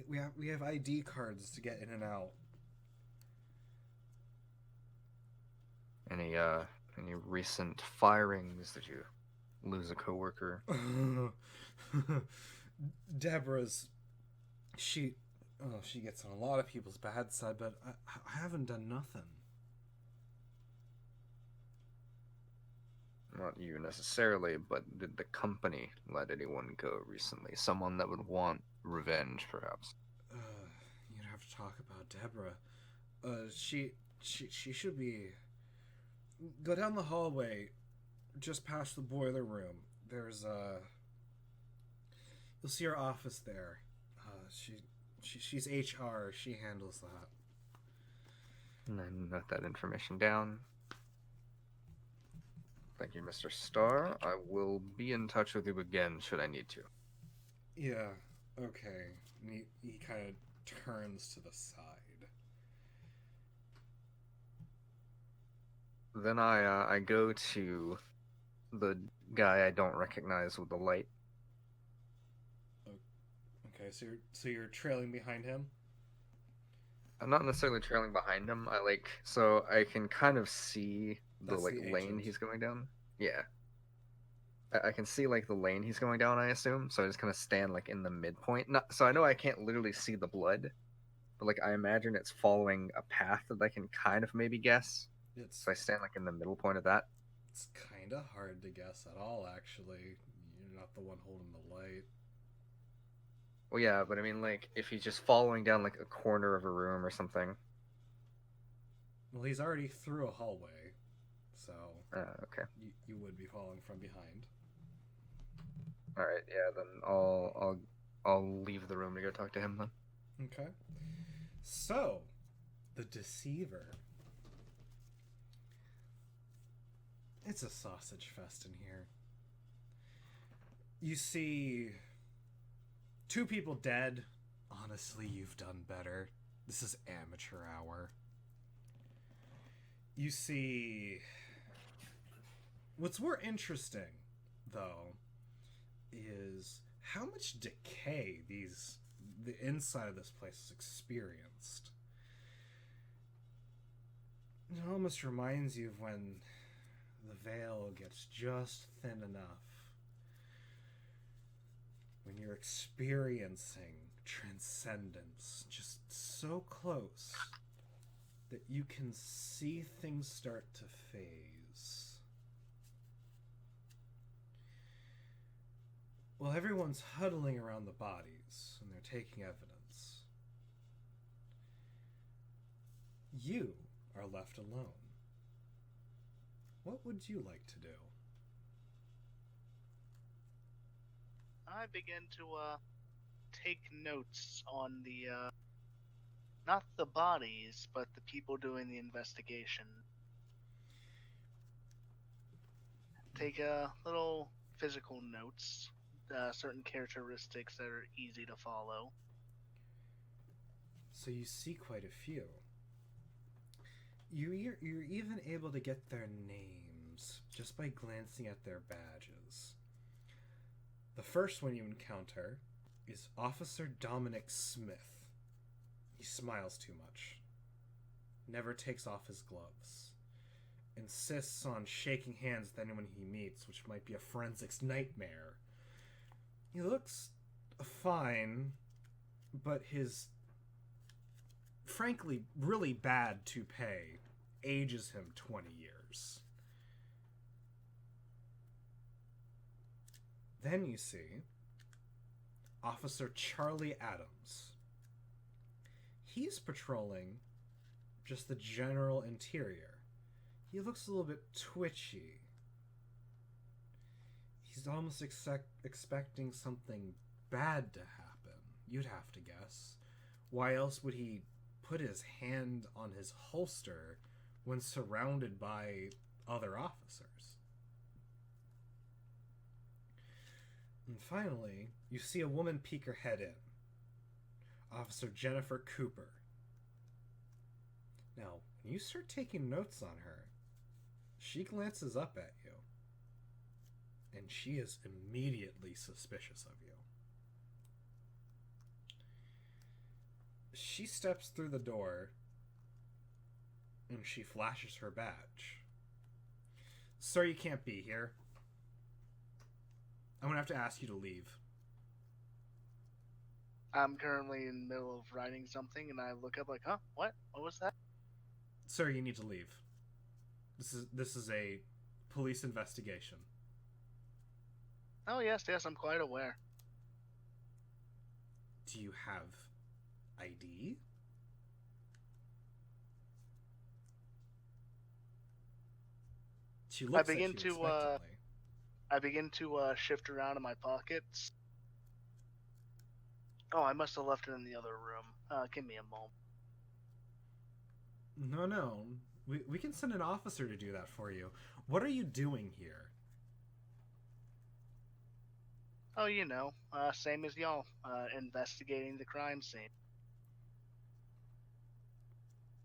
We have ID cards to get in and out. Any recent firings? Did you lose a coworker? Deborah's. She gets on a lot of people's bad side, but I haven't done nothing. Not you necessarily, but did the company let anyone go recently? Someone that would want revenge, perhaps? You'd have to talk about Deborah. She should be. Go down the hallway, just past the boiler room. There's you'll see her office there. She's HR. She handles that. And then note that information down. Thank you, Mr. Starr. I will be in touch with you again should I need to. Yeah. Okay. And he kind of turns to the side. Then I go to the guy I don't recognize with the light. Okay, so you're trailing behind him? I'm not necessarily trailing behind him. So I can kind of see the That's like the lane agent. he's going down. Yeah. I can see like the lane he's going down, I assume. So I just kind of stand like in the midpoint. So I know I can't literally see the blood, but like I imagine it's following a path that I can kind of maybe guess. So I stand like in the middle point of that. It's kind of hard to guess at all, actually. You're not the one holding the light. Well, yeah, but I mean, like, if he's just following down like a corner of a room or something. Well, he's already through a hallway, so Okay. You would be following from behind. All right, yeah, then I'll leave the room to go talk to him then. Okay. So, the deceiver. It's a sausage fest in here. You see 2 people dead. Honestly, you've done better. This is amateur hour. You see... What's more interesting, though, is how much decay the inside of this place has experienced. It almost reminds you of when the veil gets just thin enough. When you're experiencing transcendence just so close that you can see things start to phase. While everyone's huddling around the bodies and they're taking evidence, you are left alone. What would you like to do? I begin to take notes on the not the bodies, but the people doing the investigation. Take little physical notes, certain characteristics that are easy to follow. So you see quite a few. You're even able to get their names just by glancing at their badges. The first one you encounter is Officer Dominic Smith. He smiles too much. Never takes off his gloves. Insists on shaking hands with anyone he meets, which might be a forensics nightmare. He looks fine, but his frankly really bad toupee ages him 20 years. Then you see Officer Charlie Adams. He's patrolling just the general interior. He looks a little bit twitchy. He's almost expecting something bad to happen. You'd have to guess. Why else would he put his hand on his holster when surrounded by other officers? And finally, you see a woman peek her head in. Officer Jennifer Cooper. Now, when you start taking notes on her, she glances up at you, and she is immediately suspicious of you. She steps through the door, and she flashes her badge. Sir, you can't be here. I'm gonna have to ask you to leave. I'm currently in the middle of writing something, and I look up like, huh? What? What was that? Sir, you need to leave. This is a police investigation. Oh, yes, I'm quite aware. Do you have ID? She looks begin at you to, expectantly. I begin to shift around in my pockets. Oh, I must have left it in the other room. Give me a moment. No. We can send an officer to do that for you. What are you doing here? Oh, you know, same as y'all, investigating the crime scene.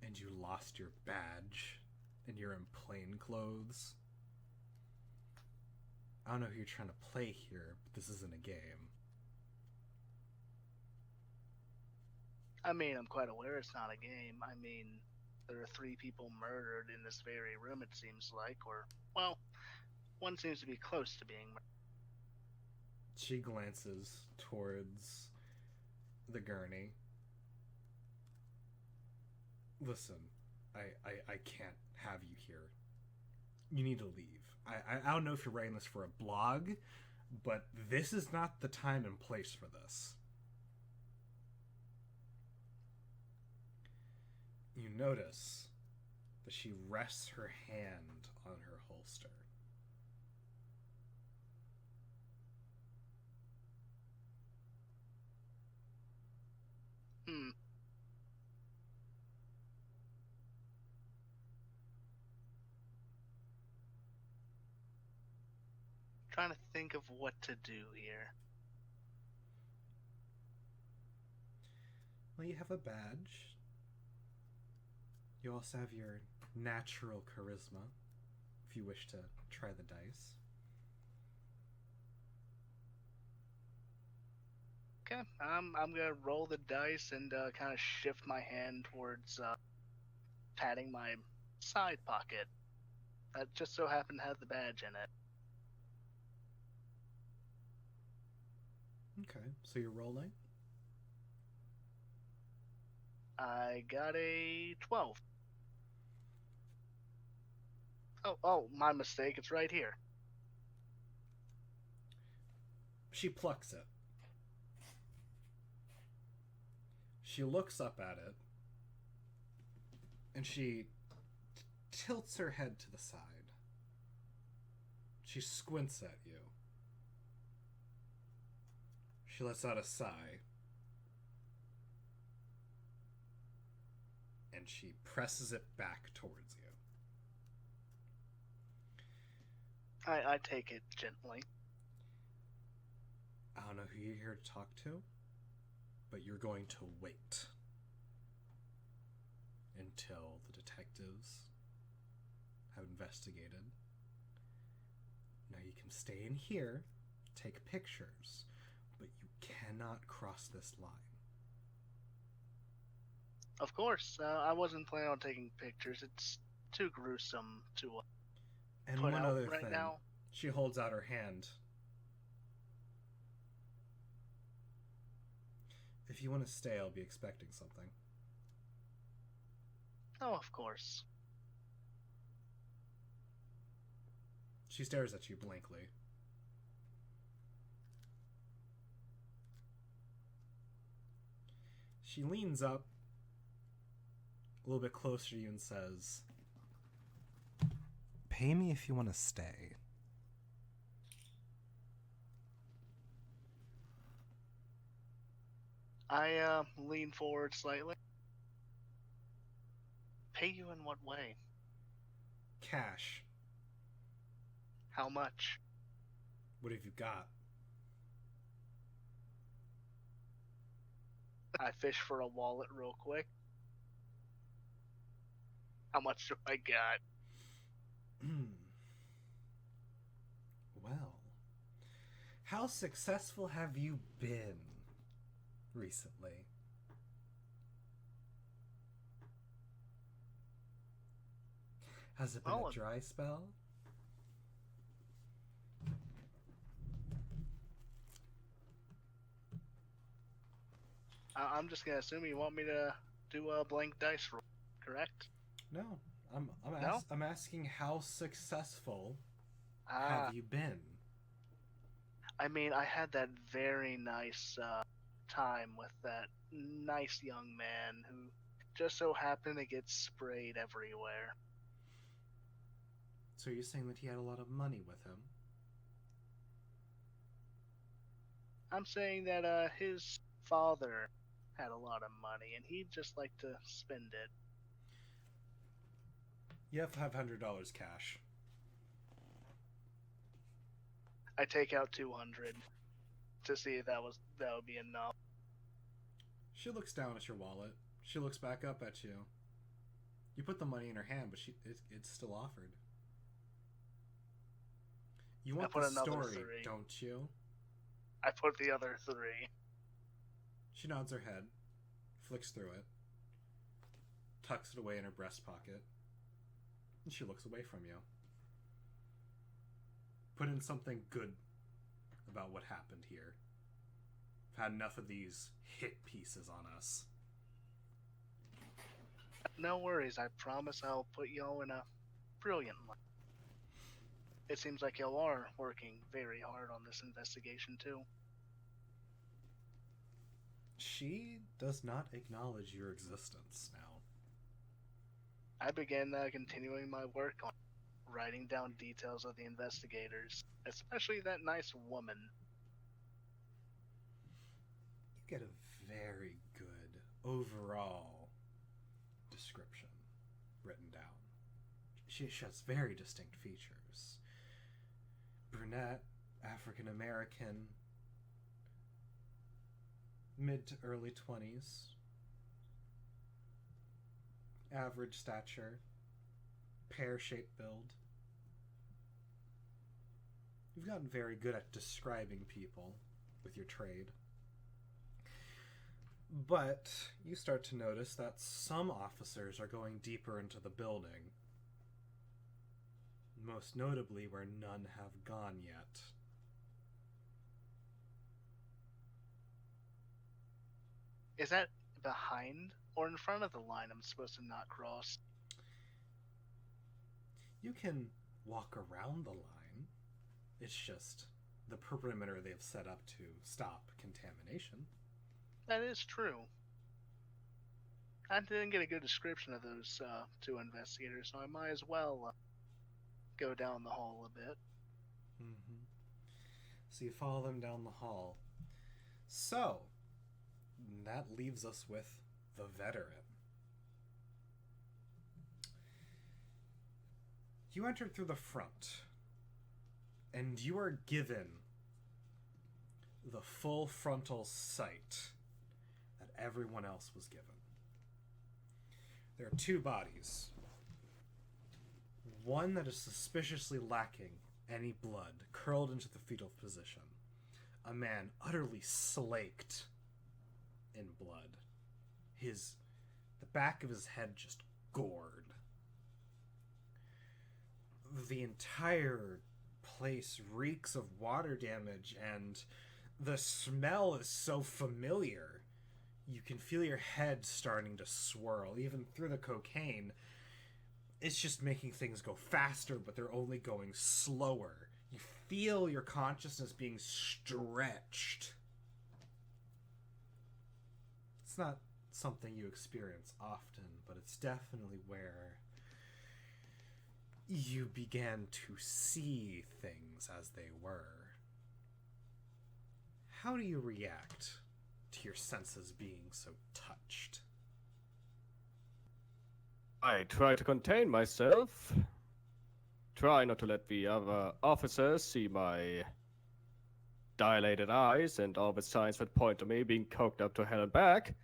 And you lost your badge, and you're in plain clothes. I don't know who you're trying to play here, but this isn't a game. I mean, I'm quite aware it's not a game. I mean, there are 3 people murdered in this very room, it seems like, or, well, one seems to be close to being murdered. She glances towards the gurney. Listen, I can't have you here. You need to leave. I don't know if you're writing this for a blog, but this is not the time and place for this. You notice that she rests her hand on her holster. Trying to think of what to do here. Well, you have a badge. You also have your natural charisma, if you wish to try the dice. Okay, I'm gonna roll the dice and kind of shift my hand towards patting my side pocket. That just so happened to have the badge in it. Okay, so you're rolling. I got a 12. Oh, my mistake. It's right here. She plucks it. She looks up at it, and she tilts her head to the side. She squints at you. She lets out a sigh. And she presses it back towards you. I take it gently. I don't know who you're here to talk to, but you're going to wait until the detectives have investigated. Now you can stay in here, take pictures, but you cannot cross this line. Of course, I wasn't planning on taking pictures. It's too gruesome to And put one out other right thing, now. she holds out her hand. If you want to stay, I'll be expecting something. Oh, of course. She stares at you blankly. She leans up a little bit closer to you and says, "Pay me if you want to stay." I lean forward slightly. Pay you in what way? Cash. How much? What have you got? I fish for a wallet real quick. How much do I got? Well, how successful have you been recently? Has it been Well, a dry spell? I'm just gonna assume you want me to do a blank dice roll, correct? No, No? I'm asking how successful Ah, have you been? I mean, I had that very nice time with that nice young man who just so happened to get sprayed everywhere. So you're saying that he had a lot of money with him? I'm saying that his father had a lot of money and he'd just like to spend it. You have $500 cash. I take out 200 to see if that would be enough. She looks down at your wallet. She looks back up at you. You put the money in her hand, but it's still offered. You want put the another story, 3. don't you? I put the other 3. She nods her head, flicks through it, tucks it away in her breast pocket, and she looks away from you. Put in something good about what happened here. I've had enough of these hit pieces on us. No worries, I promise I'll put y'all in a brilliant light. It seems like y'all are working very hard on this investigation too. She does not acknowledge your existence now. I began continuing my work on writing down details of the investigators, especially that nice woman. You get a very good overall description written down. She has very distinct features. Brunette, African American, mid to early 20s, average stature, pear-shaped build. You've gotten very good at describing people with your trade. But you start to notice that some officers are going deeper into the building, most notably where none have gone yet. Is that behind or in front of the line I'm supposed to not cross? You can walk around the line. It's just the perimeter they've set up to stop contamination. That is true. I didn't get a good description of those two investigators, so I might as well go down the hall a bit. Mm-hmm. So you follow them down the hall. So, that leaves us with the veteran. You enter through the front, and you are given the full frontal sight that everyone else was given. There are two bodies. One that is suspiciously lacking any blood, curled into the fetal position. A man utterly slaked in blood. The back of his head just gored. The entire place reeks of water damage, and the smell is so familiar. You can feel your head starting to swirl, even through the cocaine. It's just making things go faster, but they're only going slower. You feel your consciousness being stretched. It's not something you experience often, but it's definitely where you began to see things as they were. How do you react to your senses being so touched? I try to contain myself. Try not to let the other officers see my dilated eyes and all the signs that point to me being coked up to hell and back.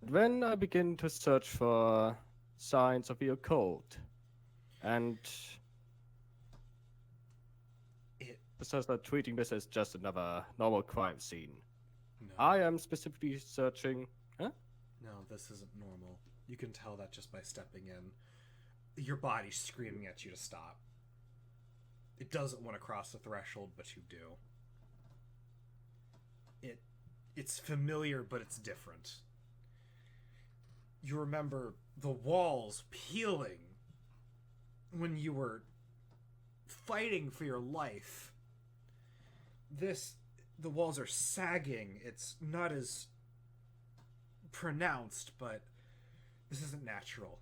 Then I begin to search for signs of the occult. And besides that, treating this as just another normal crime scene. No. I am specifically searching... Huh? No, this isn't normal. You can tell that just by stepping in. Your body's screaming at you to stop. It doesn't want to cross the threshold, but you do. It's familiar, but it's different. You remember the walls peeling when you were fighting for your life. The walls are sagging. It's not as pronounced, but this isn't natural.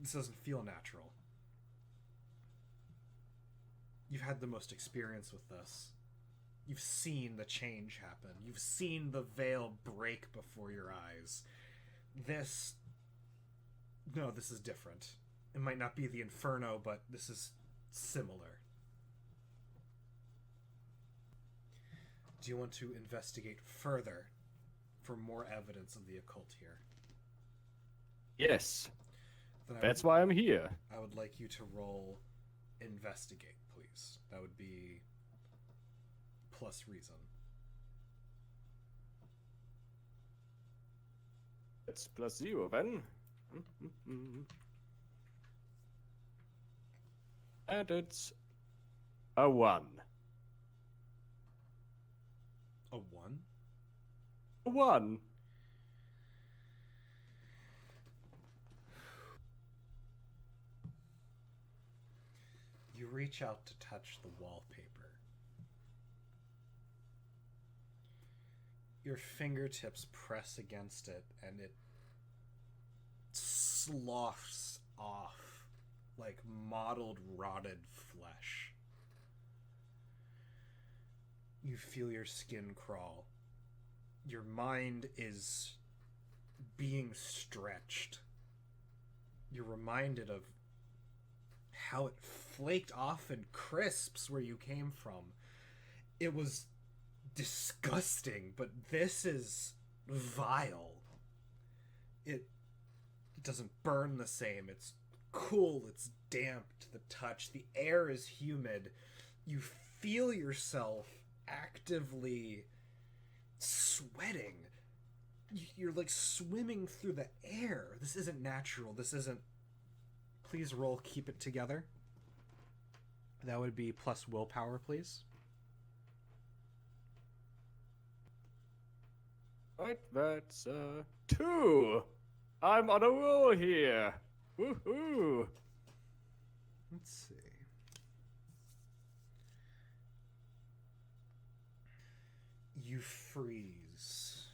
This doesn't feel natural. You've had the most experience with this. You've seen the change happen. You've seen the veil break before your eyes. This is different. It might not be the Inferno, but this is similar. Do you want to investigate further for more evidence of the occult here? Yes. Then That's why I'm here. I would like you to roll investigate, please. That would be plus reason. It's +0 then. And it's a 1. A 1? A 1. You reach out to touch the wallpaper. Your fingertips press against it, and it sloughs off like mottled, rotted flesh. You feel your skin crawl. Your mind is being stretched. You're reminded of how it flaked off in crisps where you came from. It was disgusting, but this is vile. It doesn't burn the same. It's cool, it's damp to the touch. The air is humid. You feel yourself actively sweating. You're like swimming through the air. This isn't natural. This isn't. Please roll keep it together. That would be plus willpower, please. Right, that's 2. I'm on a roll here. Woohoo! Let's see. You freeze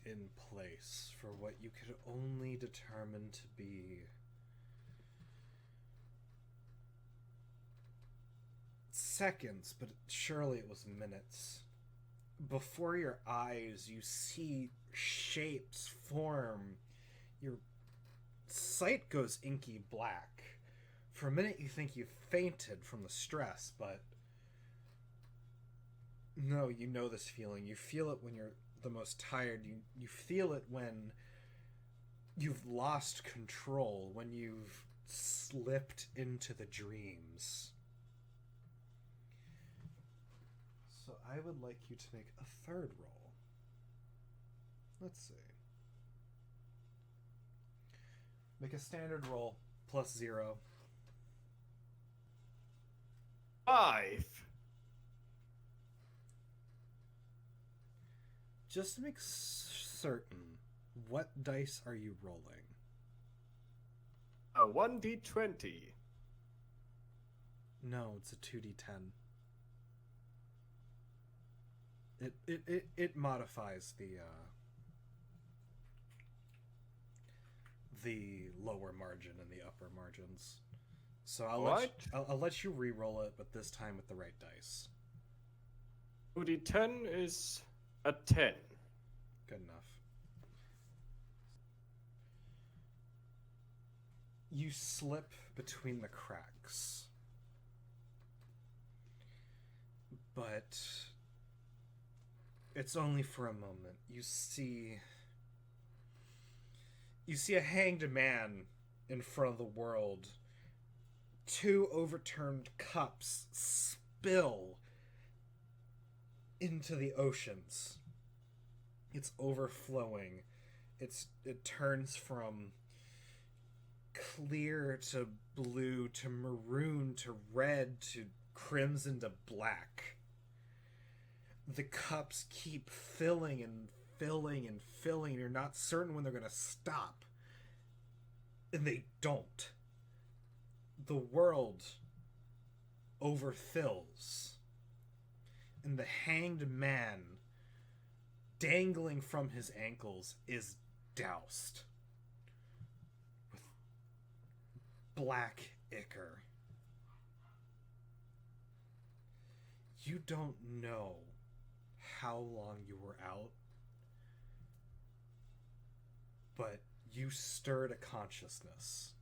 in place for what you could only determine to be seconds, but surely it was minutes. Before your eyes, you see shapes form. Your sight goes inky black. For a minute, you think you fainted from the stress, but no, you know this feeling. You feel it when you're the most tired. You feel it when you've lost control, when you've slipped into the dreams. So I would like you to make a third roll. Let's see. Make a standard roll plus 0. 5. Just to make certain, what dice are you rolling? A 1d20. No, it's a 2d10. It modifies the lower margin and the upper margins. So I'll let you re-roll it, but this time with the right dice. 2d10 is a 10. Good enough. You slip between the cracks. But it's only for a moment. You see a hanged man in front of the world. 2 overturned cups spill into the oceans. It's overflowing. It turns from clear to blue to maroon to red to crimson to black. The cups keep filling and filling and filling, and you're not certain when they're going to stop. And they don't. The world overfills. And the hanged man, dangling from his ankles, is doused with black ichor. You don't know how long you were out, but you stirred a consciousness.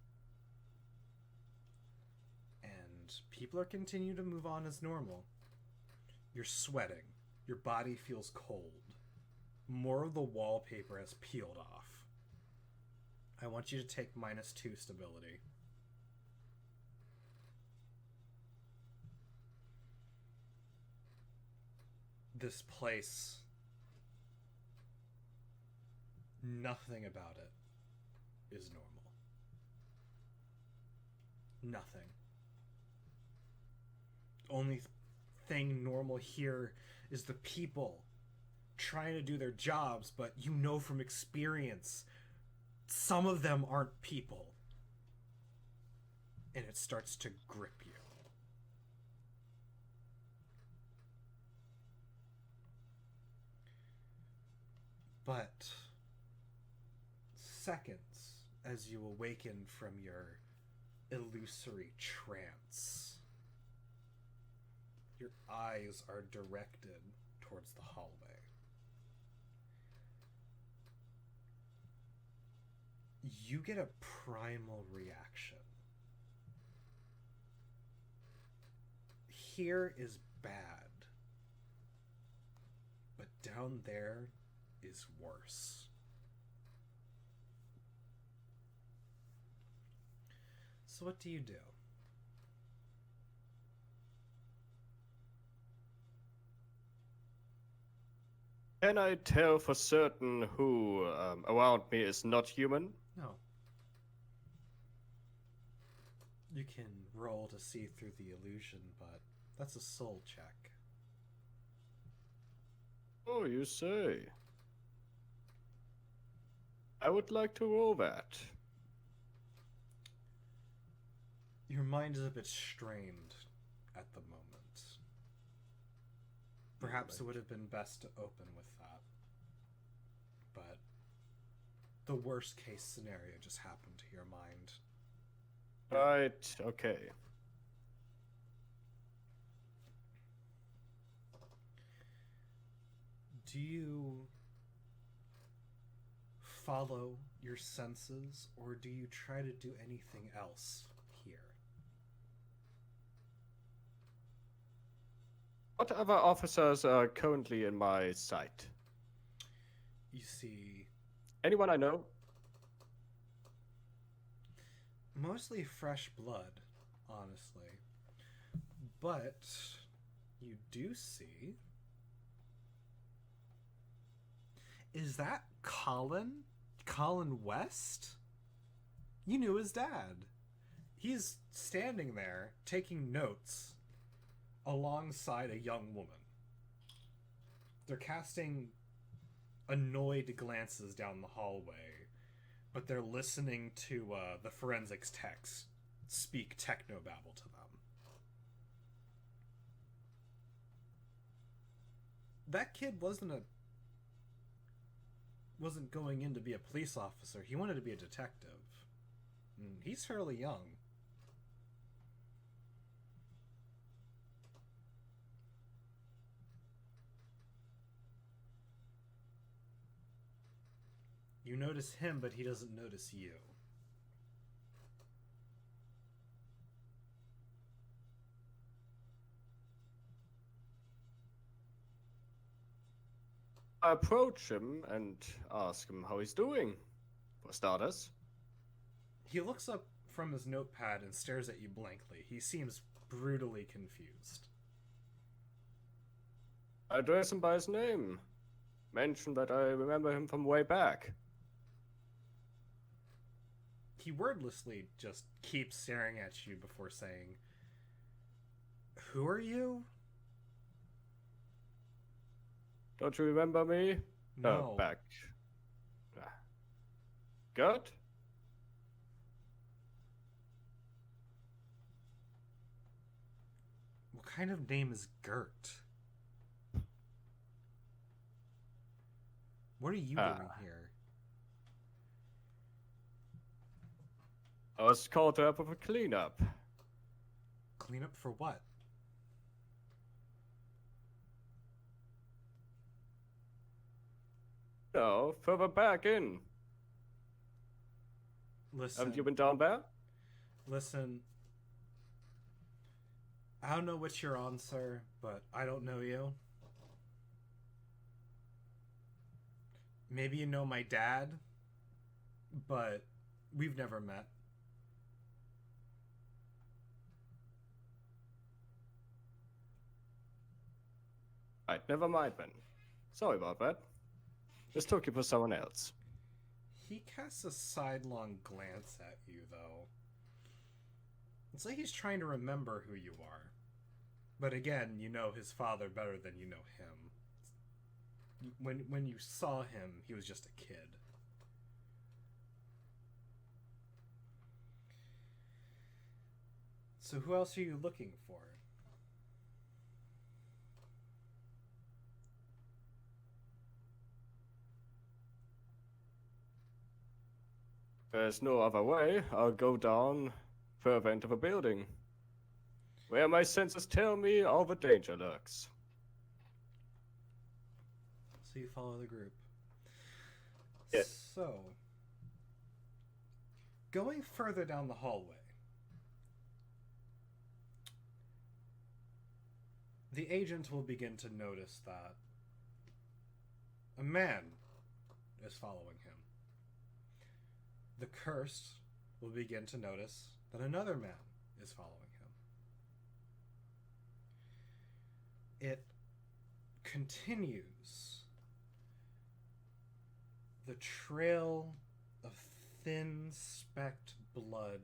And people are continuing to move on as normal. You're sweating. Your body feels cold. More of the wallpaper has peeled off. I want you to take -2 stability. This place, nothing about it is normal. Nothing. Only thing normal here is the people trying to do their jobs, but you know from experience, some of them aren't people. And it starts to grip you. But seconds as you awaken from your illusory trance, your eyes are directed towards the hallway. You get a primal reaction. here is bad. But down there is worse. So what do you do? Can I tell for certain who around me is not human? No. You can roll to see through the illusion, but that's a soul check. Oh, you say. I would like to roll that. Your mind is a bit strained at the moment. Perhaps it would have been best to open with that. But the worst case scenario just happened to your mind. Right, okay. Do you follow your senses, or do you try to do anything else here? What other officers are currently in my sight? You see Anyone I know? mostly fresh blood, honestly. But you do see... Is that Colin? Colin West? You knew his dad. He's standing there taking notes alongside a young woman. They're casting annoyed glances down the hallway, but they're listening to the forensics techs speak technobabble to them. That kid wasn't going in to be a police officer. He wanted to be a detective. And he's fairly young. You notice him, but he doesn't notice you. I approach him and ask him how he's doing, for starters. He looks up from his notepad and stares at you blankly. He seems brutally confused. I address him by his name. Mention that I remember him from way back. He wordlessly just keeps staring at you before saying, "Who are you?" Don't you remember me? No. Back. Good? What kind of name is Gert? What are you doing here? I was called up with a cleanup. Cleanup for what? No, further back in. Listen. Haven't you been down there? Listen. I don't know what you're on, sir, but I don't know you. Maybe you know my dad, but we've never met. Right, never mind then. Sorry about that. Just took you for someone else. He casts a sidelong glance at you, though. It's like he's trying to remember who you are. But again, you know his father better than you know him. When you saw him, he was just a kid. So who else are you looking for? There's no other way. I'll go down further into the building, where my senses tell me all the danger lurks. So you follow the group. Yeah. So, going further down the hallway, the agent will begin to notice that a man is following him. The cursed will begin to notice that another man is following him. It continues. The trail of thin specked blood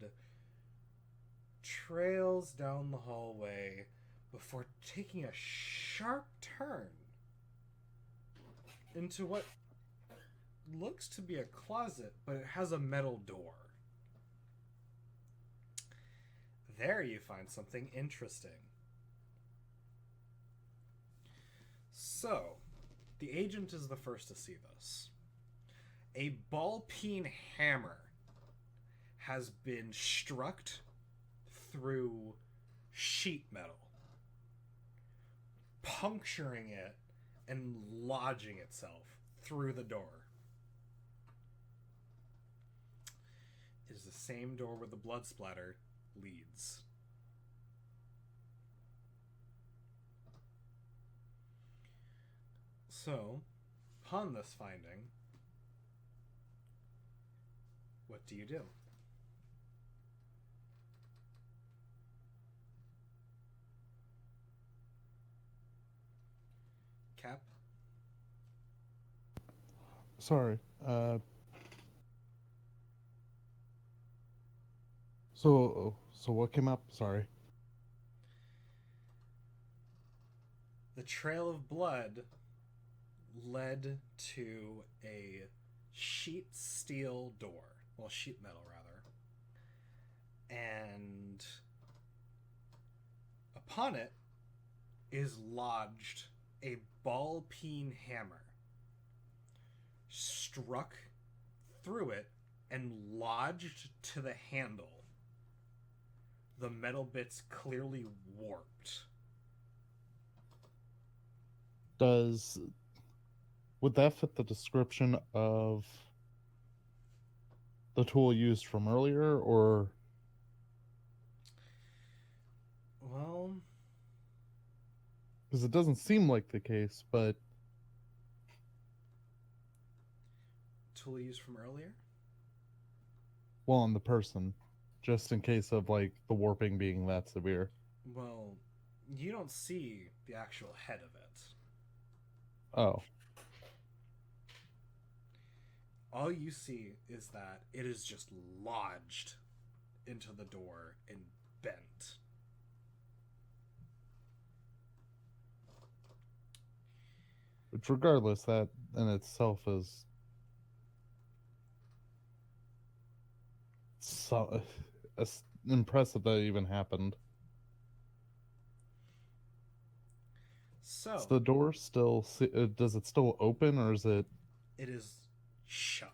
trails down the hallway before taking a sharp turn into what looks to be a closet, but it has a metal door. There you find something interesting. So, the agent is the first to see this. A ball-peen hammer has been struck through sheet metal, puncturing it and lodging itself through the door. It is the same door where the blood splatter leads. So, upon this finding, what do you do? Cap? Sorry. So what came up? Sorry. The trail of blood led to a sheet steel door. Well, sheet metal, rather. And upon it is lodged a ball-peen hammer, struck through it and lodged to the handle. The metal bits clearly warped. Would that fit the description of the tool used from earlier, or Well, because it doesn't seem like the case, but tool used from earlier? well, on the person, just in case of like the warping being that severe. Well, you don't see the actual head of it. Oh, All you see is that it is just lodged into the door and bent. which regardless, that in itself is so it's impressive that it even happened. So, Is the door still? Does it still open, or is it? it is shut.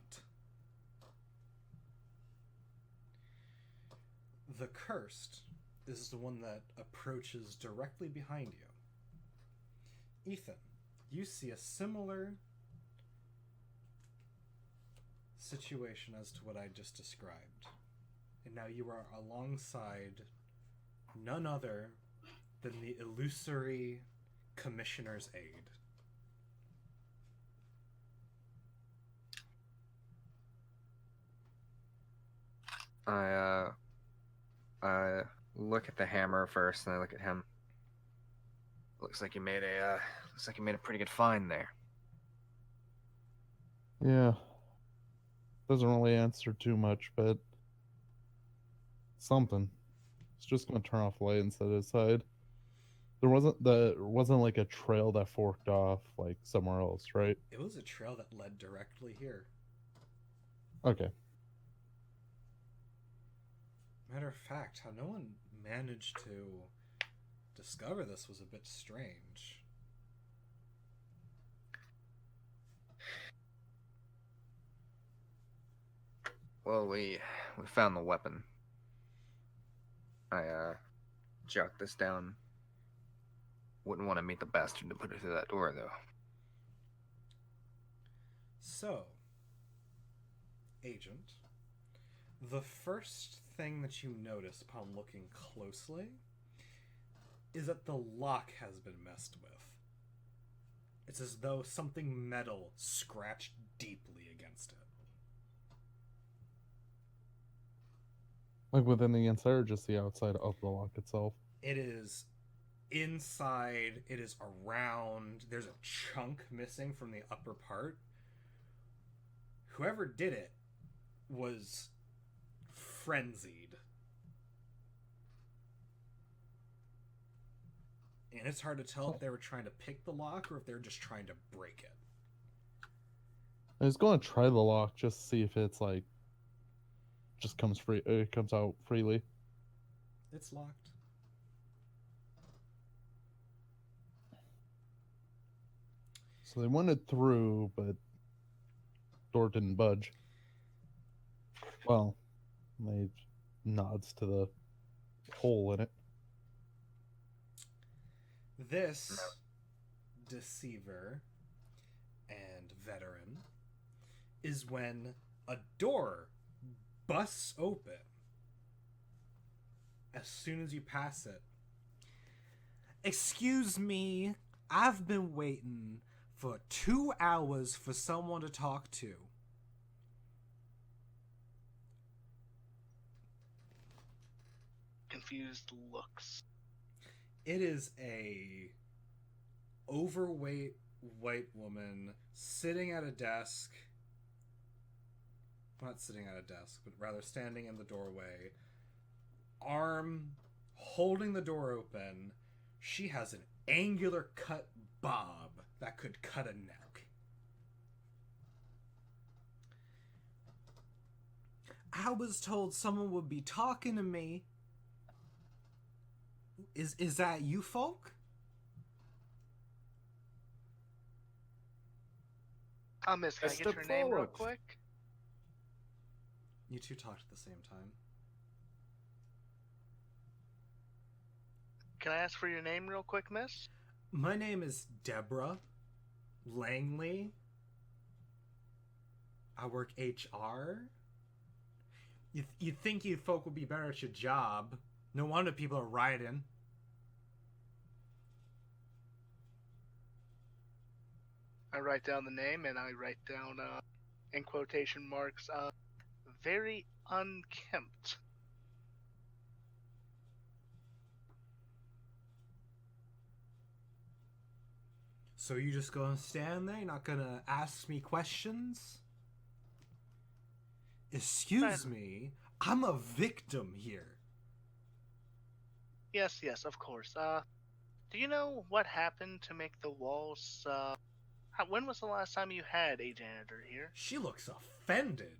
The cursed is the one that approaches directly behind you. Ethan, you see a similar situation as to what I just described. And now you are alongside none other than the illusory commissioner's aide. I look at the hammer first, and I look at him. Looks like you made a pretty good find there. Yeah, doesn't really answer too much, but something. It's just gonna turn off the light and set it aside. There wasn't like a trail that forked off like somewhere else, right? It was a trail that led directly here. Okay. Matter of fact, how no one managed to discover this was a bit strange. Well, we found the weapon. I jot this down. Wouldn't want to meet the bastard to put it through that door, though. So, Agent, the first thing that you notice upon looking closely is that the lock has been messed with. It's as though something metal scratched deeply against it. Like within the inside or just the outside of the lock itself? It is inside, it is around, there's a chunk missing from the upper part. Whoever did it was frenzied. And it's hard to tell if they were trying to pick the lock or if they're just trying to break it. I was going to try the lock just to see if it's like just comes free. It comes out freely. It's locked. So they wanted through, but door didn't budge. Well, they nods to the hole in it. This deceiver and veteran is when a door busts open as soon as you pass it. Excuse me, I've been waiting for 2 hours for someone to talk to. Confused looks. It is a overweight white woman sitting at a desk. Not sitting at a desk, but rather standing in the doorway. Arm holding the door open. She has an angular cut bob that could cut a neck. I was told someone would be talking to me. Is that you folk? Miss, can I get Step your name real forward. quick? You two talked at the same time. Can I ask for your name real quick, miss? My name is Deborah Langley. I work HR. You'd think you folk would be better at your job. No wonder people are rioting. I write down the name and I write down, in quotation marks, very unkempt. So you just gonna stand there? You're not gonna ask me questions? Excuse me, I'm a victim here. Yes, of course. Do you know what happened to make the walls, when was the last time you had a janitor here? She looks offended.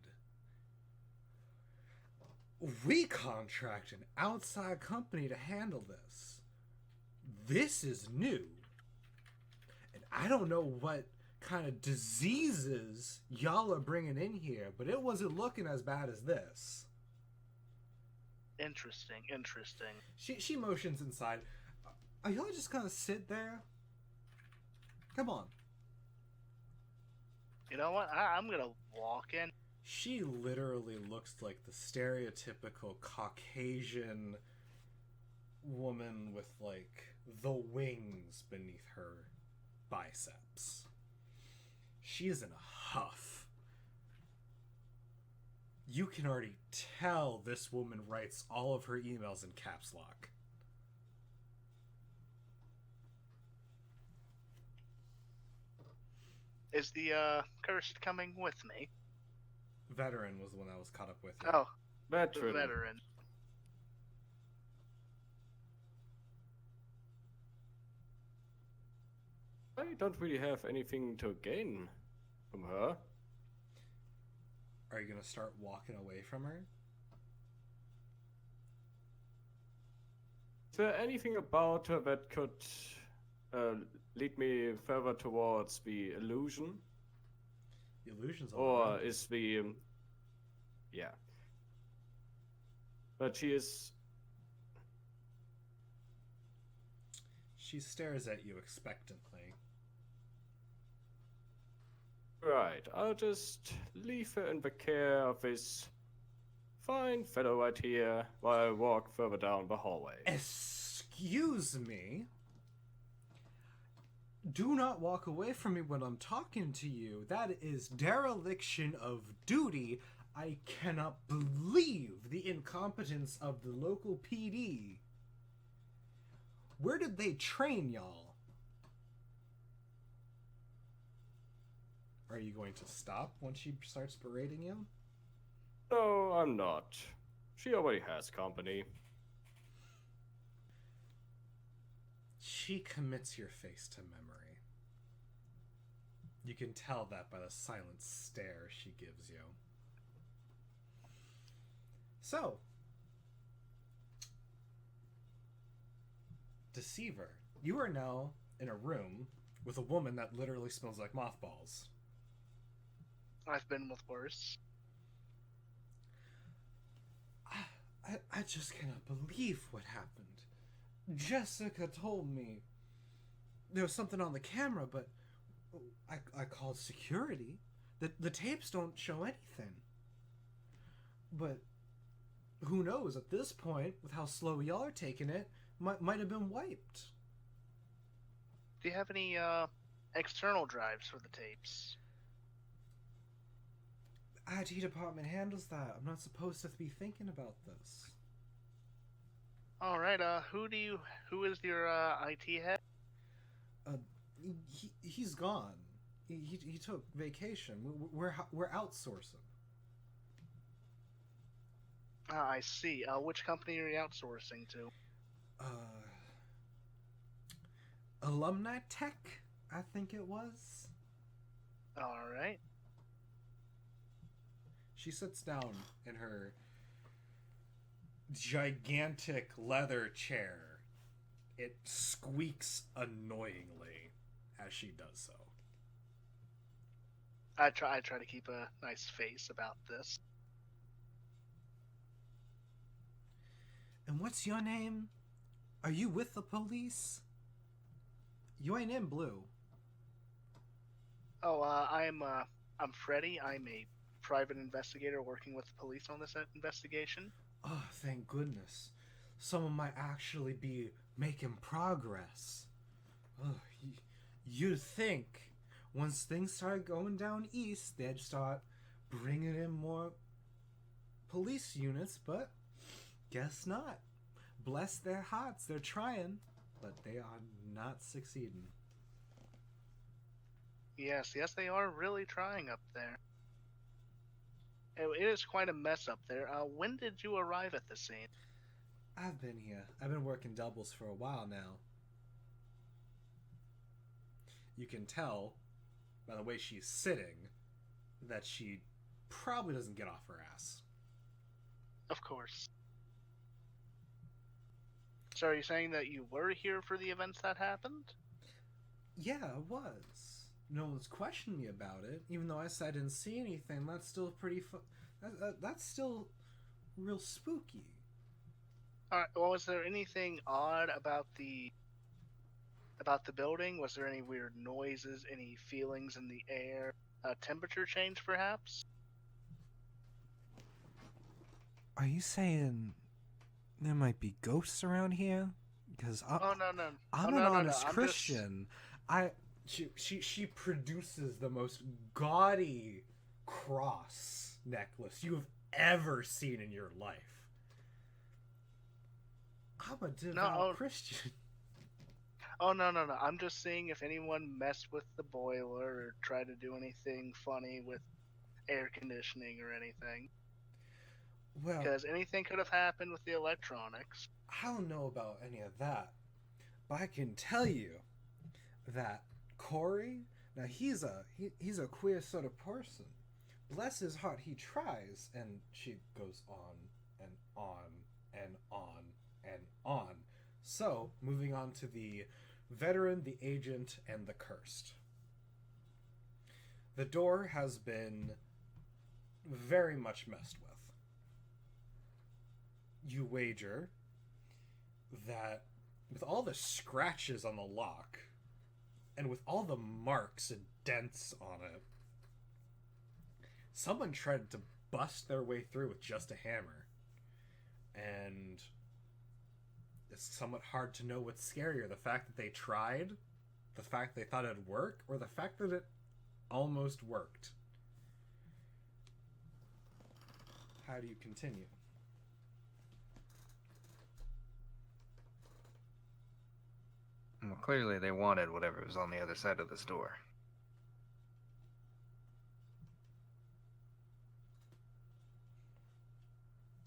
We contract an outside company to handle this. This is new. And I don't know what kind of diseases y'all are bringing in here, but it wasn't looking as bad as this. Interesting. She motions inside. Are y'all just gonna sit there? Come on. You know what? I'm gonna walk in. She literally looks like the stereotypical Caucasian woman with, like, the wings beneath her biceps. She is in a huff. You can already tell this woman writes all of her emails in caps lock. Is the, cursed coming with me? Veteran was the one that was caught up with you. Oh, the Veteran. veteran. I don't really have anything to gain from her. Are you gonna start walking away from her? Is there anything about her that could lead me further towards the illusion? The illusion's all Or around you. is the... yeah. But she is... She stares at you expectantly. Right, I'll just leave her in the care of this fine fellow right here while I walk further down the hallway. Excuse Excuse me. Do not walk away from me when I'm talking to you. That is dereliction of duty. I cannot believe the incompetence of the local PD. Where did they train y'all? Are you going to stop when she starts berating you? No, I'm not. She already has company. She commits your face to memory. You can tell that by the silent stare she gives you. So, Deceiver, you are now in a room with a woman that literally smells like mothballs. I've been with worse. I just cannot believe what happened. Jessica told me there was something on the camera, but I called security. The tapes don't show anything. But who knows, at this point, with how slow y'all are taking it, might have been wiped. Do you have any external drives for the tapes? The IT department handles that. I'm not supposed to be thinking about this. All right. Who is your IT head? He's gone. He took vacation. We're outsourcing. I see. Which company are you outsourcing to? Alumni Tech, I think it was. All right. She sits down in her gigantic leather chair. It squeaks annoyingly as she does so. I try to keep a nice face about this. And what's your name? Are you with the police? You ain't in blue. Oh, I'm Freddy. I'm a private investigator working with the police on this investigation. Oh, thank goodness. Someone might actually be making progress. Oh, you'd think once things start going down east, they'd start bringing in more police units, but guess not. Bless their hearts, they're trying, but they are not succeeding. Yes, they are really trying up there. It is quite a mess up there. When did you arrive at the scene? I've been here. I've been working doubles for a while now. You can tell by the way she's sitting that she probably doesn't get off her ass. Of course. So are you saying that you were here for the events that happened? Yeah, I was. No one's questioned me about it, even though I said I didn't see anything. That's still pretty that's still real spooky. Alright, well, was there anything odd about the building? Was there any weird noises, any feelings in the air? Temperature change, perhaps? Are you saying there might be ghosts around here? Because No. I'm no, an no, honest I'm Christian. She produces the most gaudy cross necklace you have ever seen in your life. I'm a devout Christian. Oh, no. I'm just seeing if anyone messed with the boiler or tried to do anything funny with air conditioning or anything. Well, Because anything could have happened with the electronics. I don't know about any of that, but I can tell you that Corey, now he's a queer sort of person. Bless his heart, he tries, and she goes on and on and on and on. So, moving on to the veteran, the agent, and the cursed. The door has been very much messed with. You wager that with all the scratches on the lock and with all the marks and dents on it, someone tried to bust their way through with just a hammer. And it's somewhat hard to know what's scarier, the fact that they tried, the fact they thought it'd work, or the fact that it almost worked. How do you continue? Well, clearly they wanted whatever was on the other side of this door.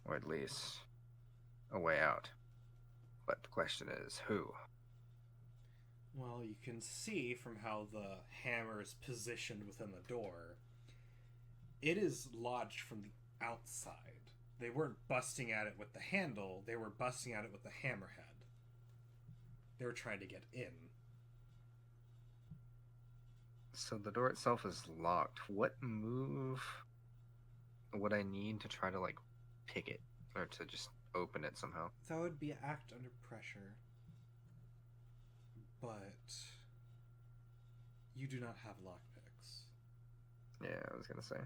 Or at least a way out. But the question is, who? Well, you can see from how the hammer is positioned within the door, it is lodged from the outside. They weren't busting at it with the handle, they were busting at it with the hammerhead. They were trying to get in. So the door itself is locked. What move would I need to try to, like, pick it? Or to just open it somehow? That would be act under pressure. But you do not have lockpicks. Yeah, I was gonna say.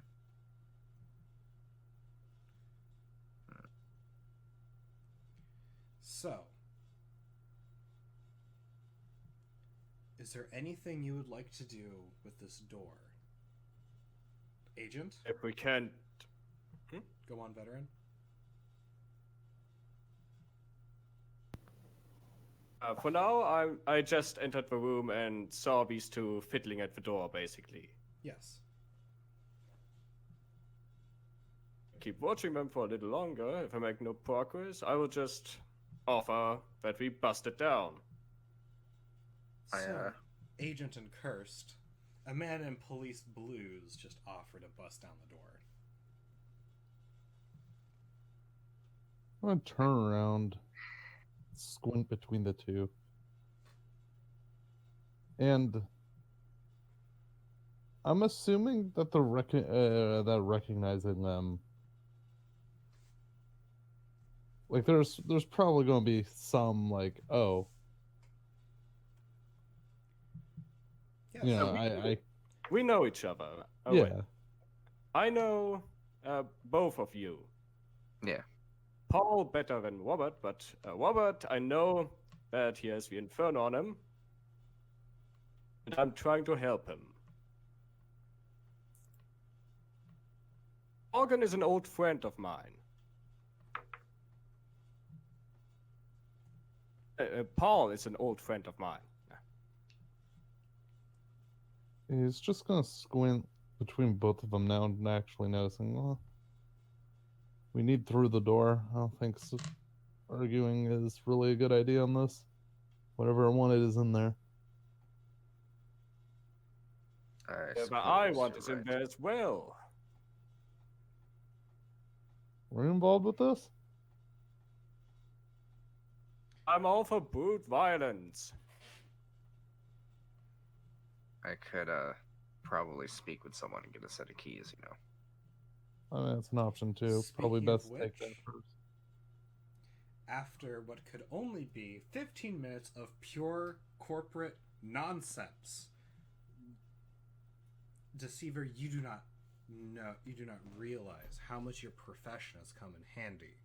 So, is there anything you would like to do with this door? Agent? If we can't. Go on, veteran. For now, I just entered the room and saw these two fiddling at the door, basically. Yes. Keep watching them for a little longer. If I make no progress, I will just offer that we bust it down. So, Agent and Cursed, a man in police blues just offered to bust down the door. I'm gonna turn around, squint between the two, and I'm assuming that that recognizing them, like there's probably going to be some like, oh, Yes. you know, We know each other. Oh, yeah. wait. I know both of you. Yeah. Paul better than Robert, but Robert, I know that he has the Inferno on him, and I'm trying to help him. Morgan is an old friend of mine. Paul is an old friend of mine. He's just gonna squint between both of them now and actually noticing, well, we need through the door. I don't think arguing is really a good idea on this. Whatever I wanted is in there. But I suppose want you're is in right. there as well. We're involved with this? I'm all for brute violence. I could probably speak with someone and get a set of keys, you know. I mean, that's an option too. Probably Speaking of best to take that which- first. After what could only be 15 minutes of pure corporate nonsense, Deceiver, you do not realize how much your profession has come in handy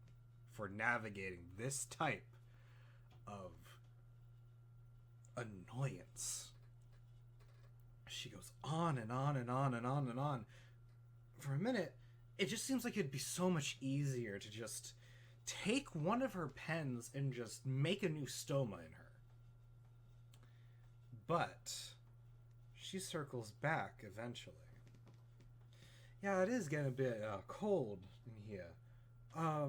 for navigating this type of annoyance. She goes on and on and on and on and on. For a minute, it just seems like it'd be so much easier to just take one of her pens and just make a new stoma in her. But she circles back eventually. Yeah, it is getting a bit cold in here. I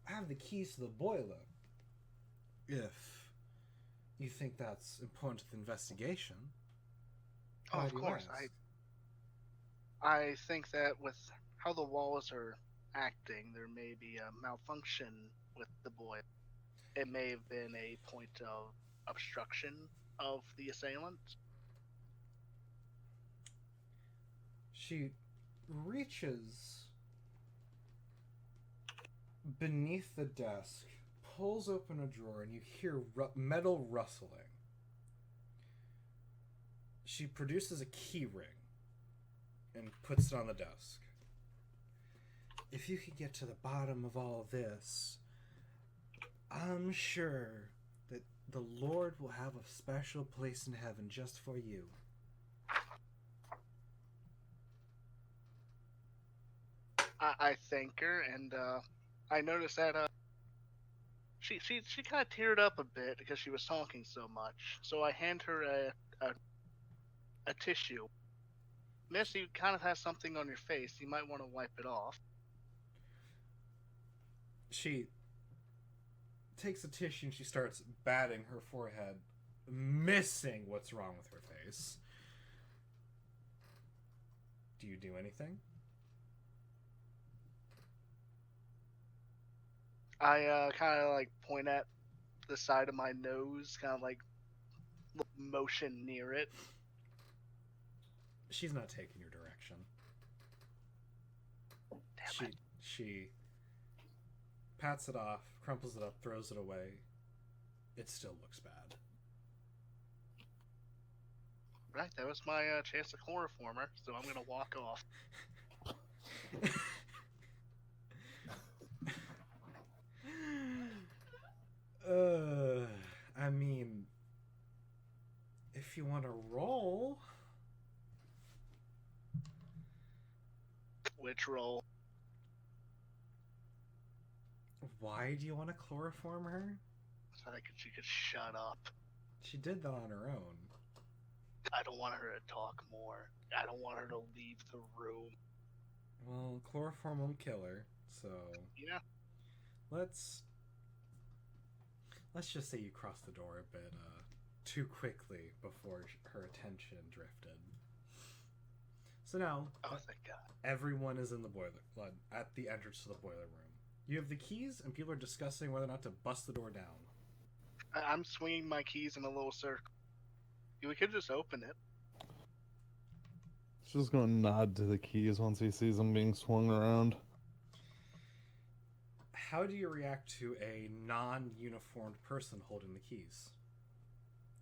have the keys to the boiler. If you think that's important to the investigation. Oh, Why of do you course. ask? I think that with how the walls are acting, there may be a malfunction with the boy. It may have been a point of obstruction of the assailant. She reaches beneath the desk, pulls open a drawer, and you hear metal rustling. She produces a key ring and puts it on the desk. If you could get to the bottom of all this, I'm sure that the Lord will have a special place in heaven just for you. I thank her, and I noticed that she kind of teared up a bit because she was talking so much. So I hand her a tissue. Miss, you kind of have something on your face. You might want to wipe it off. She takes a tissue and she starts batting her forehead, missing what's wrong with her face. Do you do anything? I kind of like point at the side of my nose, kind of like motion near it. She's not taking your direction. Damn it. She pats it off, crumples it up, throws it away. It still looks bad. Right, that was my chance to chloroform her, so I'm gonna walk off. I mean, if you want to roll, Which roll? why do you want to chloroform her? So that she could shut up. She did that on her own. I don't want her to talk more. I don't want her to leave the room. Well, chloroform won't kill her, so Yeah. let's just say you crossed the door a bit too quickly before her attention drifted. So now, Oh, thank God. everyone is in the boiler at the entrance to the boiler room. You have the keys, and people are discussing whether or not to bust the door down. I'm swinging my keys in a little circle. We could just open it. He's just gonna nod to the keys once he sees them being swung around. How do you react to a non-uniformed person holding the keys?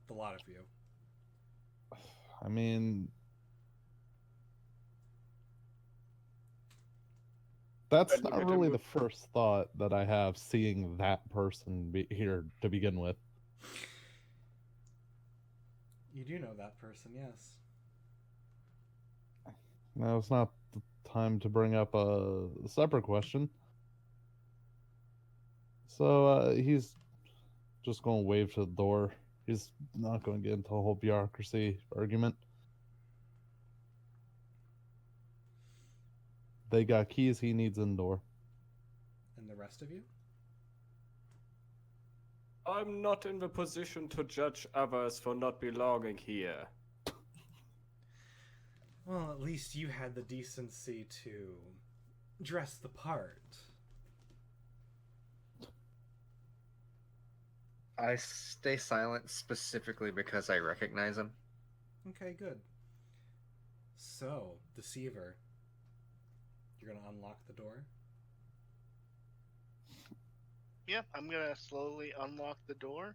The lot of you. I mean, that's Well, not really the first thought that I have seeing that person here to begin with. You do know that person, yes. Now it's not the time to bring up a separate question. So he's just going to wave to the door. He's not going to get into a whole bureaucracy argument. They got keys, he needs in the door. And the rest of you? I'm not in the position to judge others for not belonging here. Well, at least you had the decency to dress the part. I stay silent specifically because I recognize him. Okay, good. So, Deceiver, you're gonna unlock the door? Yeah, I'm gonna slowly unlock the door,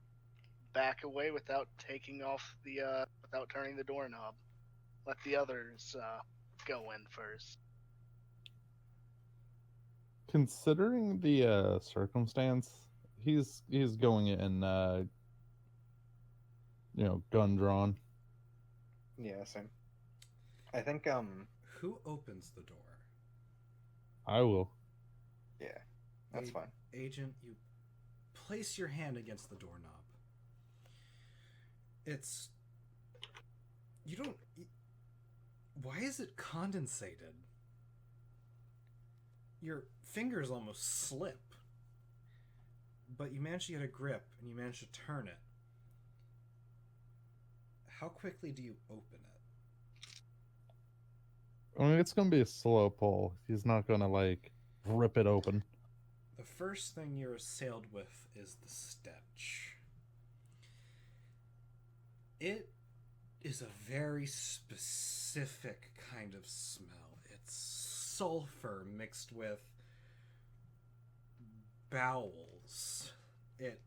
back away without taking off the without turning the doorknob. Let the others go in first. Considering the circumstance, he's going in gun drawn. Yeah, same. I think Who opens the door? I will. yeah, that's fine. Agent, you place your hand against the doorknob. It's... You don't... Why is it condensated? Your fingers almost slip. But you manage to get a grip, and you manage to turn it. How quickly do you open it? I mean, it's going to be a slow pull. He's not going to, rip it open. The first thing you're assailed with is the stench. It is a very specific kind of smell. It's sulfur mixed with bowels. It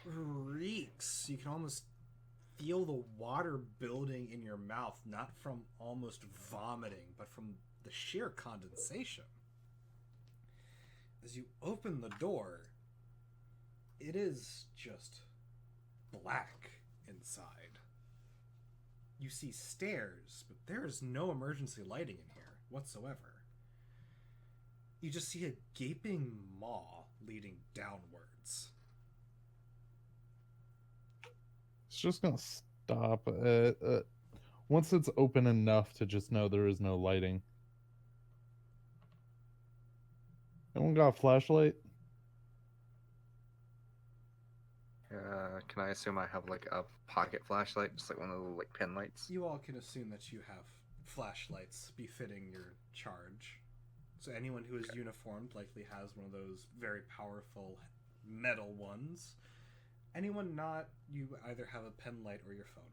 reeks. You can almost feel the water building in your mouth, not from almost vomiting, but from the sheer condensation. As you open the door, it is just black inside. You see stairs, but there is no emergency lighting in here whatsoever. You just see a gaping maw leading downwards. It's just gonna stop. Once it's open enough to just know there is no lighting. Anyone got a flashlight? Can I assume I have like a pocket flashlight, just like one of the like pin lights? You all can assume that you have flashlights befitting your charge. So anyone who is uniformed likely has one of those very powerful metal ones. Anyone not, you either have a pen light or your phone.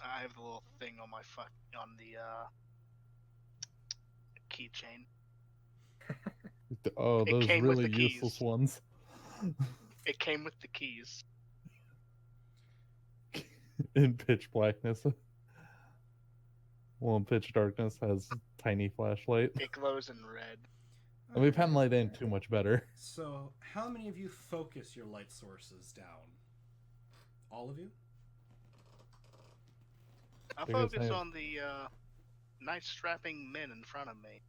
I have the little thing on my on the keychain. Oh, It those came with really the useless keys. ones. It came with the keys. In pitch blackness. Well, in pitch darkness has tiny flashlight. It glows in red. I mean, pen light ain't too much better. So, how many of you focus your light sources down? All of you? I Because I focus have- on the nice strapping men in front of me.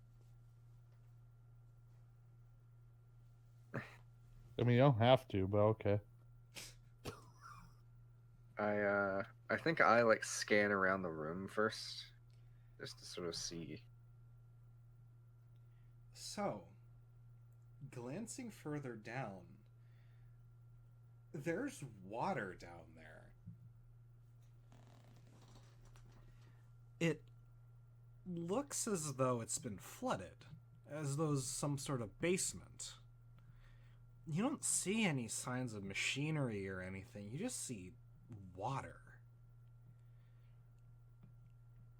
I mean, you don't have to, but okay. I think I like scan around the room first, just to sort of see. So, glancing further down, there's water down there. It looks as though it's been flooded, as though it's some sort of basement. You don't see any signs of machinery or anything, you just see water.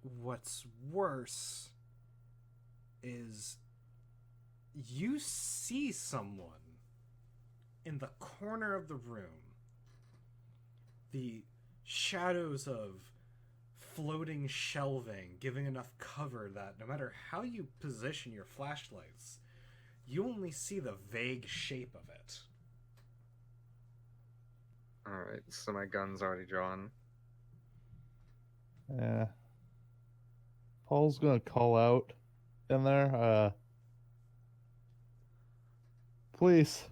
What's worse is you see someone in the corner of the room. The shadows of floating shelving giving enough cover that no matter how you position your flashlights, you only see the vague shape of it. Alright, so my gun's already drawn. Yeah. Paul's gonna call out in there. Police.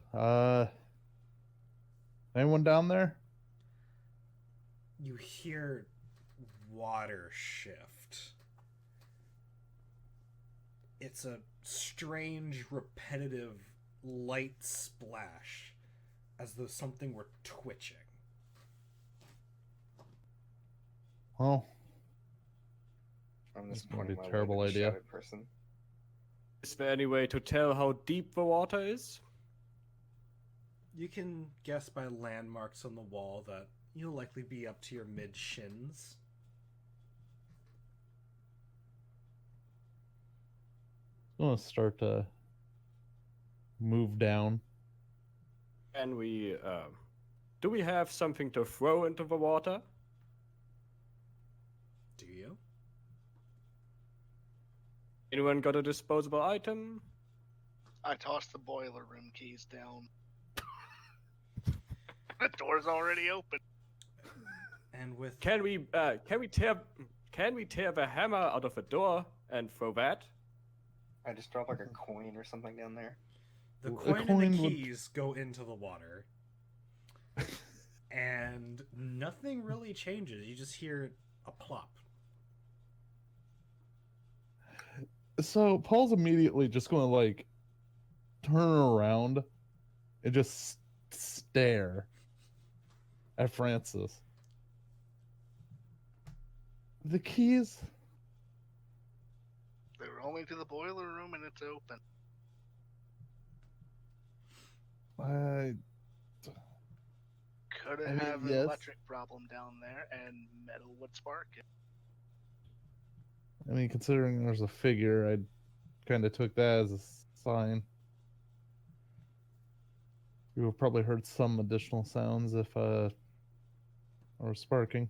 Anyone down there? You hear water shift. It's a strange, repetitive, light splash, as though something were twitching. Well, I'm just That's gonna be pointing a my terrible way to the idea. shadowed person. Is there any way to tell how deep the water is? You can guess by landmarks on the wall that you'll likely be up to your mid-shins. I'm gonna start to move down. And do we have something to throw into the water? Do you? Anyone got a disposable item? I tossed the boiler room keys down. The door's already open. And with Can we tear the hammer out of the door and throw that? I just drop like a coin or something down there. the A coin and coin the would- keys go into the water, and nothing really changes. You just hear a plop. So Paul's immediately just gonna like turn around and just stare at Francis. The keys? They were only to the boiler room and it's open. I Could I mean, have an yes. electric problem down there and metal would spark it. mean, considering there's a figure, I kind of took that as a sign. You have probably heard some additional sounds if or sparking.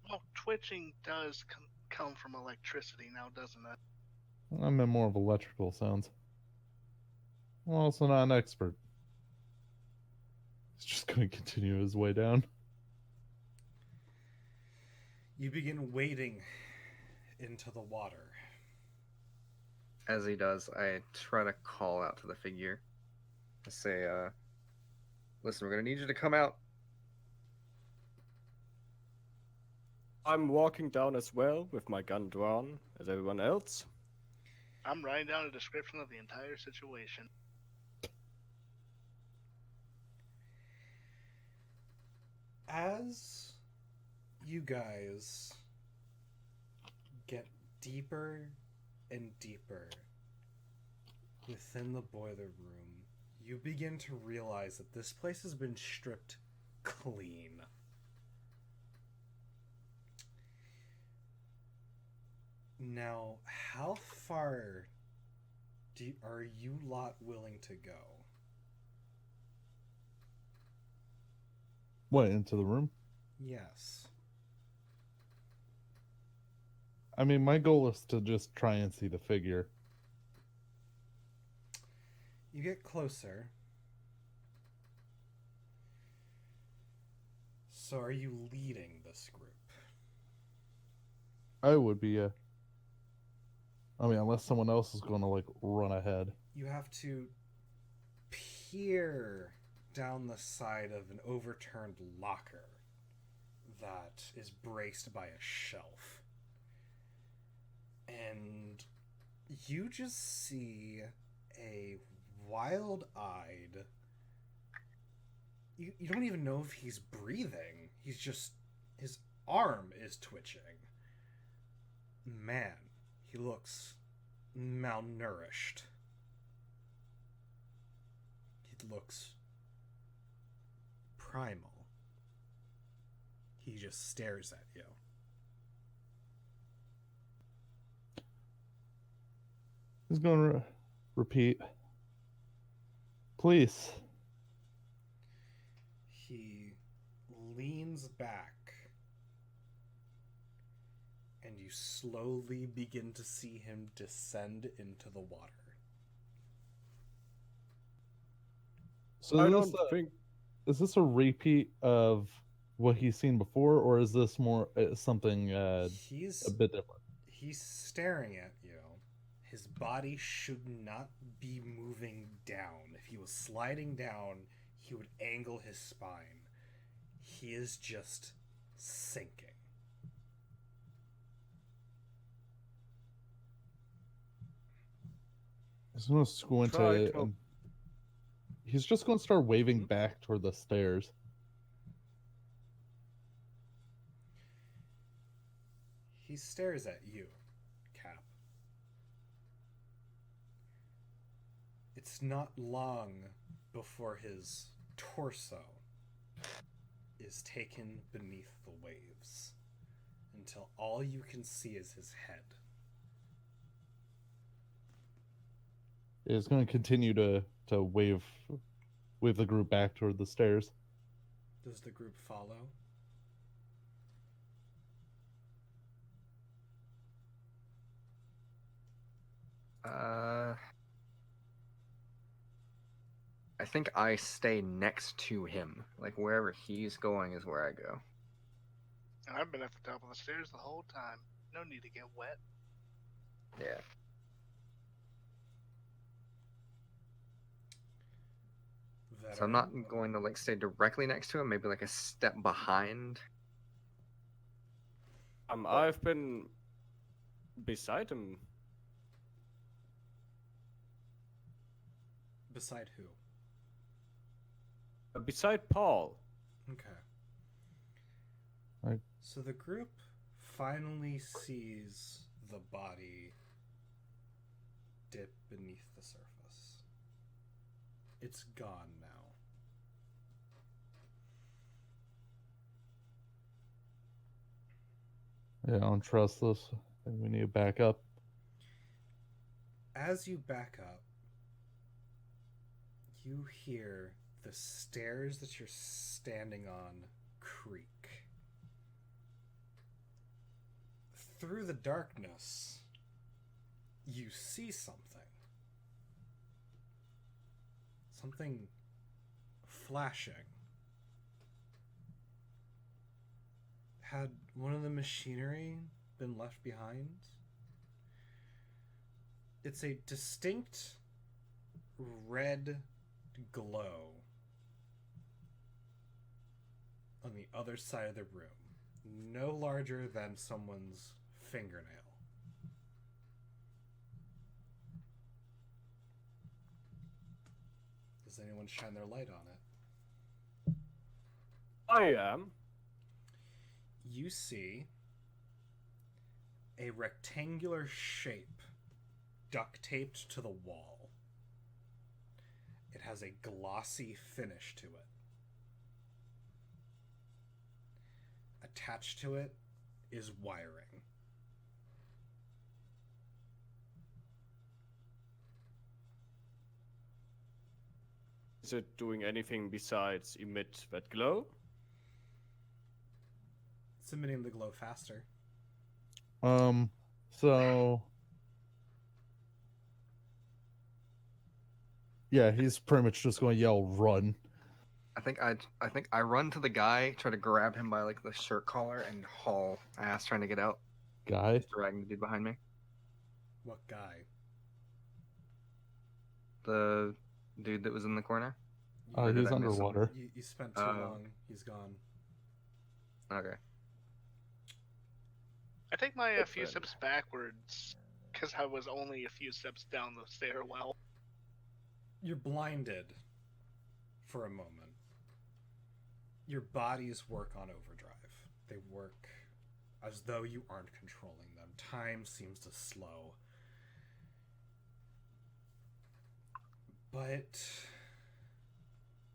Well, twitching does come from electricity now, doesn't it? I meant more of electrical sounds. I'm also not an expert. He's just going to continue his way down. You begin wading into the water. As he does, I try to call out to the figure. I say, listen, we're gonna need you to come out. I'm walking down as well with my gun drawn as everyone else. I'm writing down a description of the entire situation. As you guys get deeper and deeper within the boiler room, you begin to realize that this place has been stripped clean. Now, how far are you lot willing to go? What, into the room? Yes. I mean, my goal is to just try and see the figure. You get closer. So are you leading this group? I would be, I mean, unless someone else is going to, like, run ahead. You have to peer down the side of an overturned locker that is braced by a shelf. And you just see a wild-eyed... You don't even know if he's breathing. He's just... His arm is twitching. Man, he looks malnourished. He looks primal. He just stares at you. He's going to repeat. Please. He leans back, and you slowly begin to see him descend into the water. So I is don't this think is this a repeat of what he's seen before, or is this more something a He's bit different? he's staring at you. His body should not be moving down. If he was sliding down, he would angle his spine. He is just sinking. He's going to squint Try to. to- He's just going to start waving back toward the stairs. He stares at you, Cap. It's not long before his torso is taken beneath the waves until all you can see is his head. He's going to continue to wave the group back toward the stairs. Does the group follow? I think I stay next to him. Like wherever he's going is where I go. I've been at the top of the stairs the whole time. No need to get wet. Yeah. So I'm not going to like stay directly next to him. Maybe like a step behind. I've been beside him. Beside who? Beside Paul. Okay. Right. So the group finally sees the body dip beneath the surface. It's gone now. Yeah, I don't trust this. I think we need to back up. As you back up, you hear the stairs that you're standing on creak. Through the darkness, you see something. Something flashing Had one of the machinery been left behind? It's a distinct red glow on the other side of the room, no larger than someone's fingernail. Does anyone shine their light on it? I am. You see a rectangular shape duct taped to the wall. It has a glossy finish to it. Attached to it is wiring. Is it doing anything besides emit that glow? It's emitting the glow faster. So yeah, he's pretty much just going to yell run. I think I run to the guy, try to grab him by like the shirt collar and haul ass trying to get out. Guy. Dragging the dude behind me. What guy? The dude that was in the corner. Oh, Or did he's I miss something? underwater. You spent too Oh. long. He's gone. Okay. I take my Good few friend. steps backwards because I was only a few steps down the stairwell. You're blinded for a moment. Your bodies work on overdrive. They work as though you aren't controlling them. Time seems to slow. But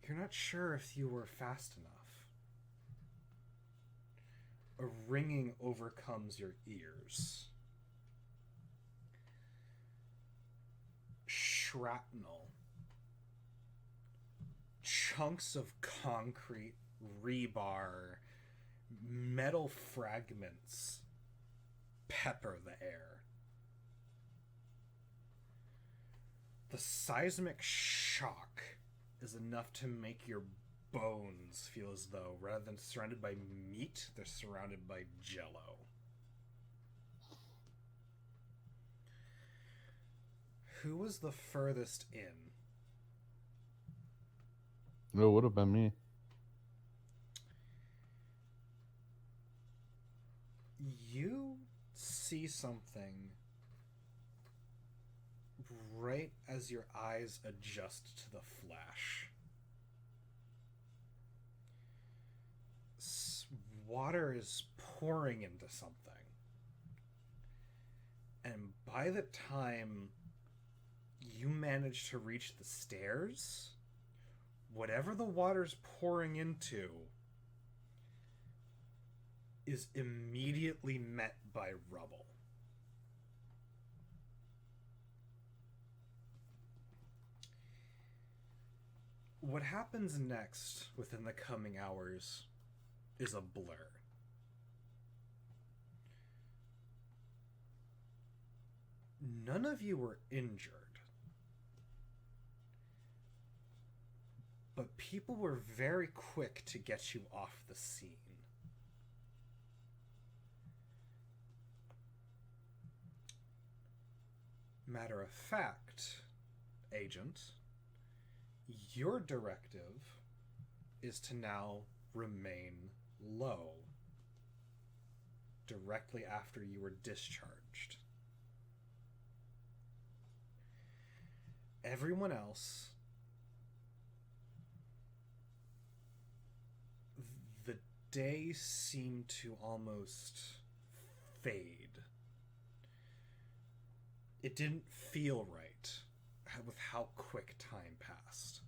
you're not sure if you were fast enough. A ringing overcomes your ears. Shrapnel. Chunks of concrete, rebar, metal fragments pepper the air. The seismic shock is enough to make your bones feel as though, rather than surrounded by meat, they're surrounded by jello. Who was the furthest in? It would have been me. You see something right as your eyes adjust to the flash. Water is pouring into something. And by the time you manage to reach the stairs, whatever the water's pouring into is immediately met by rubble. What happens next within the coming hours is a blur. None of you were injured, but people were very quick to get you off the scene. Matter of fact, Agent, your directive is to now remain low directly after you were discharged. Everyone else, the day seemed to almost fade. It didn't feel right with how quick time passed.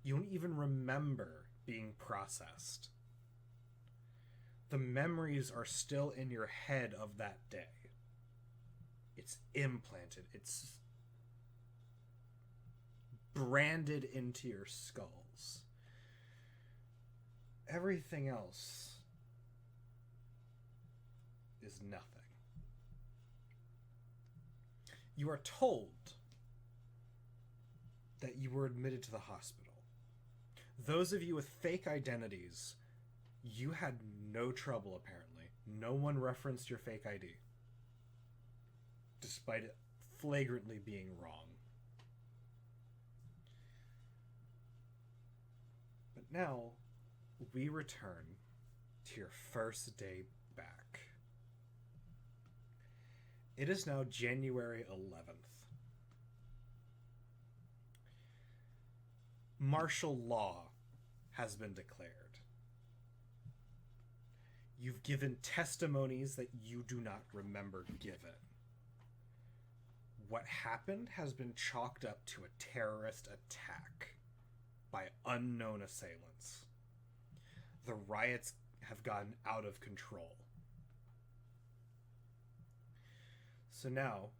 You don't even remember being processed. The memories are still in your head of that day. It's implanted. It's branded into your skulls. Everything else is nothing. You are told that you were admitted to the hospital. Those of you with fake identities, you had no trouble apparently. No one referenced your fake ID, despite it flagrantly being wrong. But now, we return to your first day back. It is now January 11th. Martial law has been declared. You've given testimonies that you do not remember giving. What happened has been chalked up to a terrorist attack by unknown assailants. The riots have gotten out of control. So now,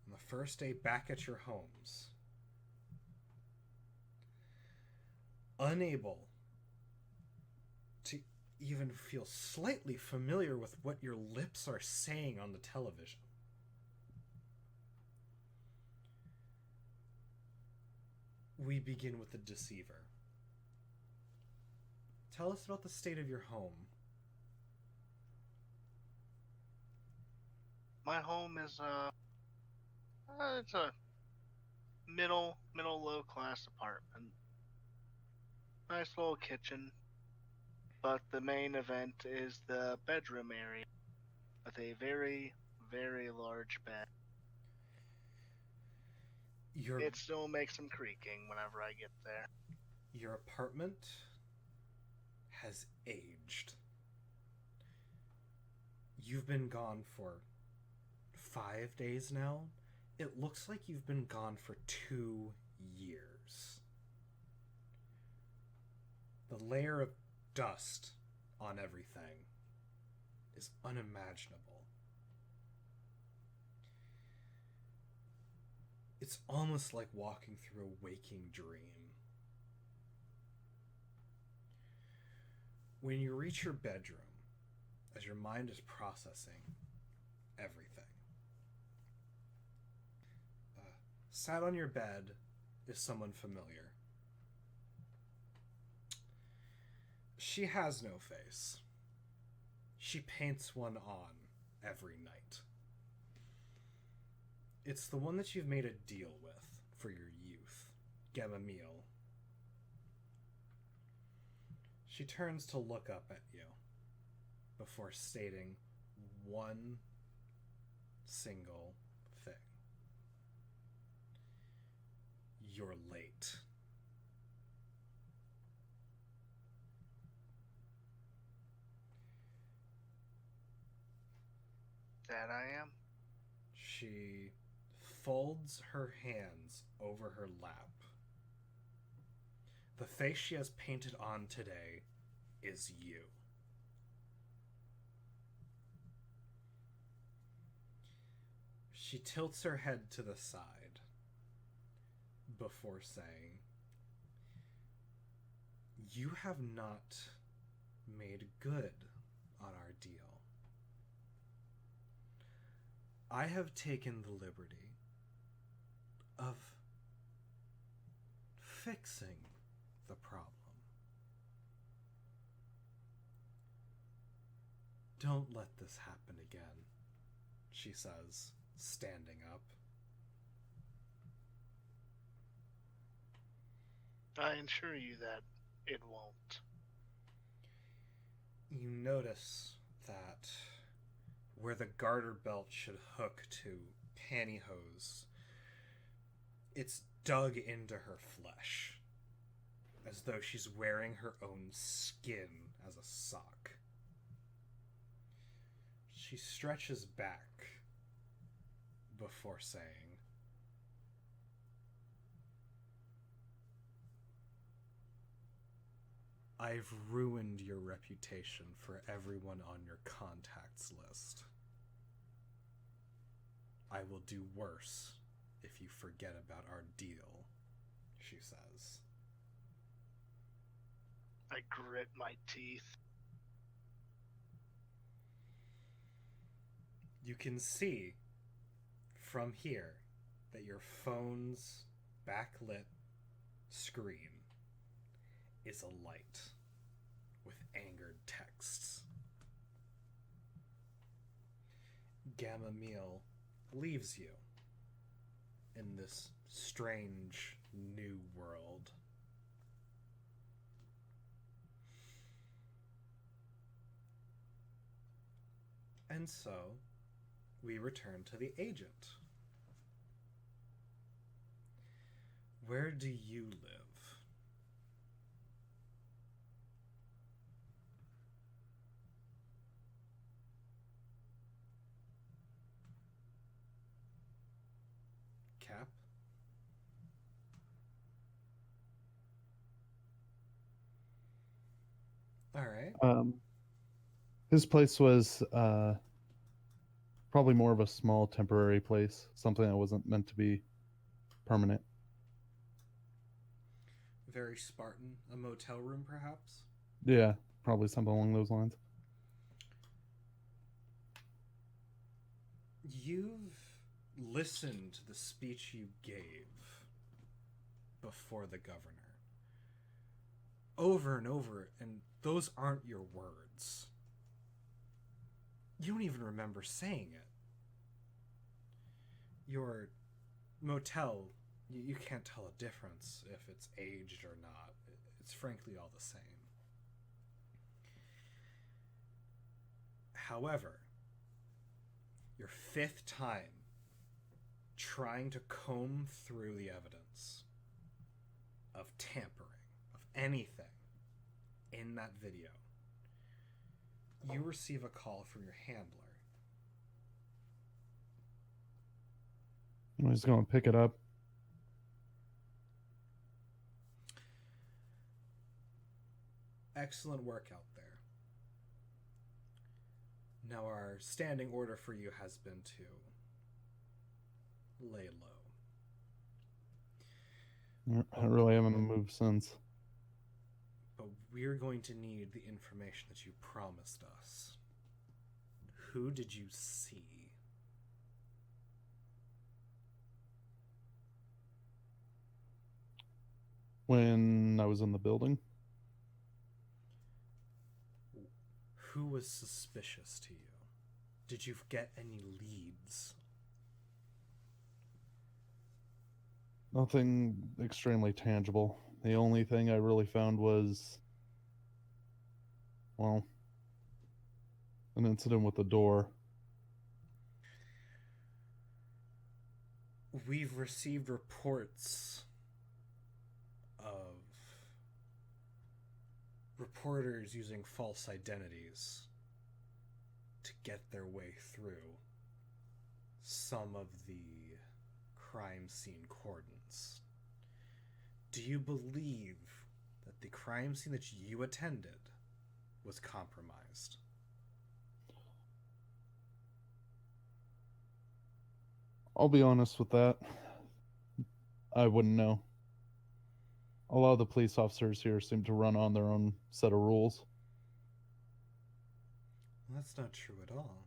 on the first day back at your homes, unable to even feel slightly familiar with what your lips are saying on the television, we begin with the deceiver. Tell us about the state of your home. My home is it's a middle low class apartment. Nice little kitchen. But the main event is the bedroom area with a very, very large bed. It still makes some creaking whenever I get there. Your apartment has aged. You've been gone for 5 days now. It looks like you've been gone for 2 years. The layer of dust on everything is unimaginable. It's almost like walking through a waking dream. When you reach your bedroom, as your mind is processing everything, sat on your bed is someone familiar. She has no face. She paints one on every night. It's the one that you've made a deal with for your youth, Gamamiel. She turns to look up at you before stating one single thing. You're late. That I am. She folds her hands over her lap. The face she has painted on today is you. She tilts her head to the side before saying, "You have not made good on our deal. I have taken the liberty of fixing the problem. Don't let this happen again," she says, standing up. I assure you that it won't. You notice that where the garter belt should hook to pantyhose, it's dug into her flesh, as though she's wearing her own skin as a sock. She stretches back before saying, "I've ruined your reputation for everyone on your contacts list. I will do worse if you forget about our deal," she says. I grit my teeth. You can see from here that your phone's backlit screen is alight with angered texts. gamma meal leaves you in this strange new world. And so, we return to the agent. Where do you live? Cap? All right. His place was probably more of a small temporary place, something that wasn't meant to be permanent. Very Spartan. A motel room, perhaps? Yeah, probably something along those lines. You've listened to the speech you gave before the governor over and over, and those aren't your words. You don't even remember saying it. Your motel, you can't tell a difference if it's aged or not. It's frankly all the same. However, your fifth time trying to comb through the evidence of tampering, of anything in that video, you receive a call from your handler. I'm just going to pick it up. Excellent work out there. Now our standing order for you has been to lay low. I really haven't moved since. But we're going to need the information that you promised us. Who did you see? When I was in the building, Who was suspicious to you? Did you get any leads? nothing extremely tangible. The only thing I really found was, well, an incident with the door. We've received reports of reporters using false identities to get their way through some of the crime scene cordons. Do you believe that the crime scene that you attended was compromised? I'll be honest with that. I wouldn't know. A lot of the police officers here seem to run on their own set of rules. Well, that's not true at all.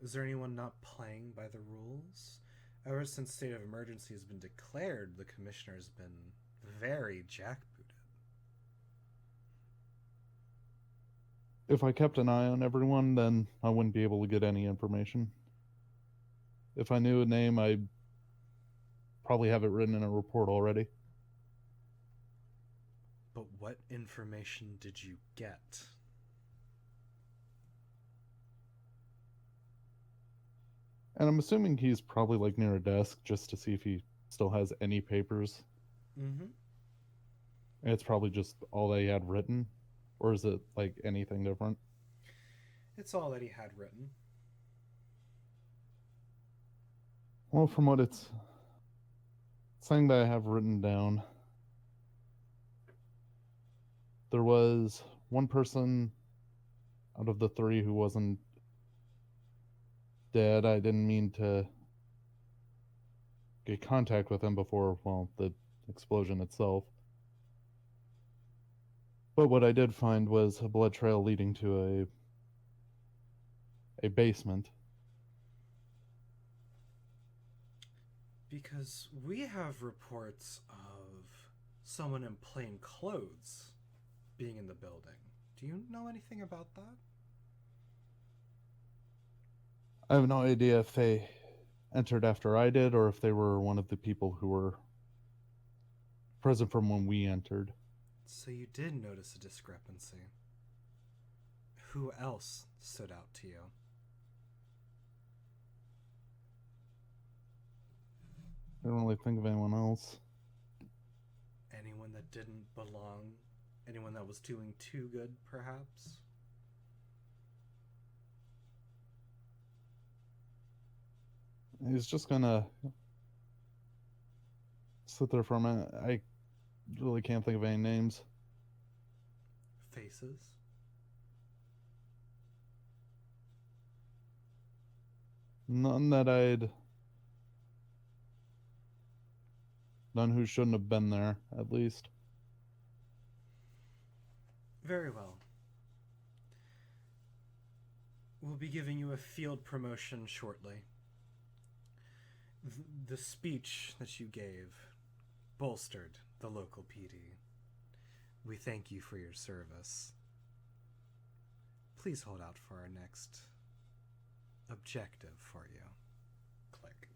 Is there anyone not playing by the rules? Ever since state of emergency has been declared, the commissioner's been very jackbooted. If I kept an eye on everyone, then I wouldn't be able to get any information. If I knew a name, I'd probably have it written in a report already. But what information did you get? And I'm assuming he's probably like near a desk just to see if he still has any papers. Mm-hmm. And it's probably just all they had written. Or is it like anything different? It's all that he had written. Well, from what it's saying that I have written down, there was one person out of the three who wasn't dead. I didn't mean to get contact with him before, well, the explosion itself. But what I did find was a blood trail leading to a basement. Because we have reports of someone in plain clothes being in the building. Do you know anything about that? I have no idea if they entered after I did or if they were one of the people who were present from when we entered. So you did notice a discrepancy. Who else stood out to you? I don't really think of anyone else. Anyone that didn't belong? Anyone that was doing too good, perhaps? He's just gonna sit there for a minute. I really can't think of any names. Faces? None that I'd. None who shouldn't have been there, at least. Very well. We'll be giving you a field promotion shortly. The speech that you gave bolstered the local PD. We thank you for your service. Please hold out for our next objective for you. Click.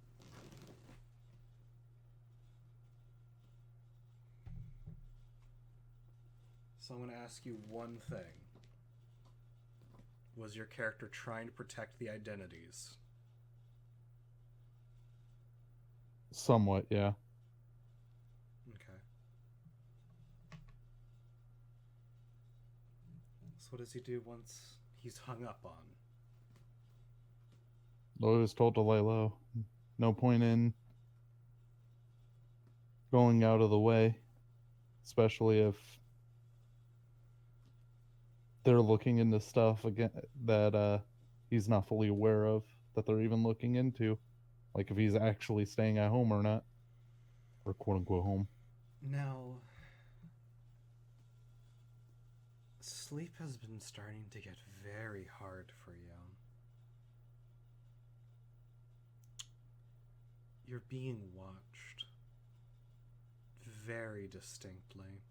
So I'm going to ask you one thing. Was your character trying to protect the identities? Somewhat, yeah. Okay. So what does he do once he's hung up on? I was told to lay low. No point in going out of the way, especially if they're looking into stuff again that he's not fully aware of, that they're even looking into, like if he's actually staying at home or not, or quote unquote home. Now, sleep has been starting to get very hard for you. You're being watched very distinctly.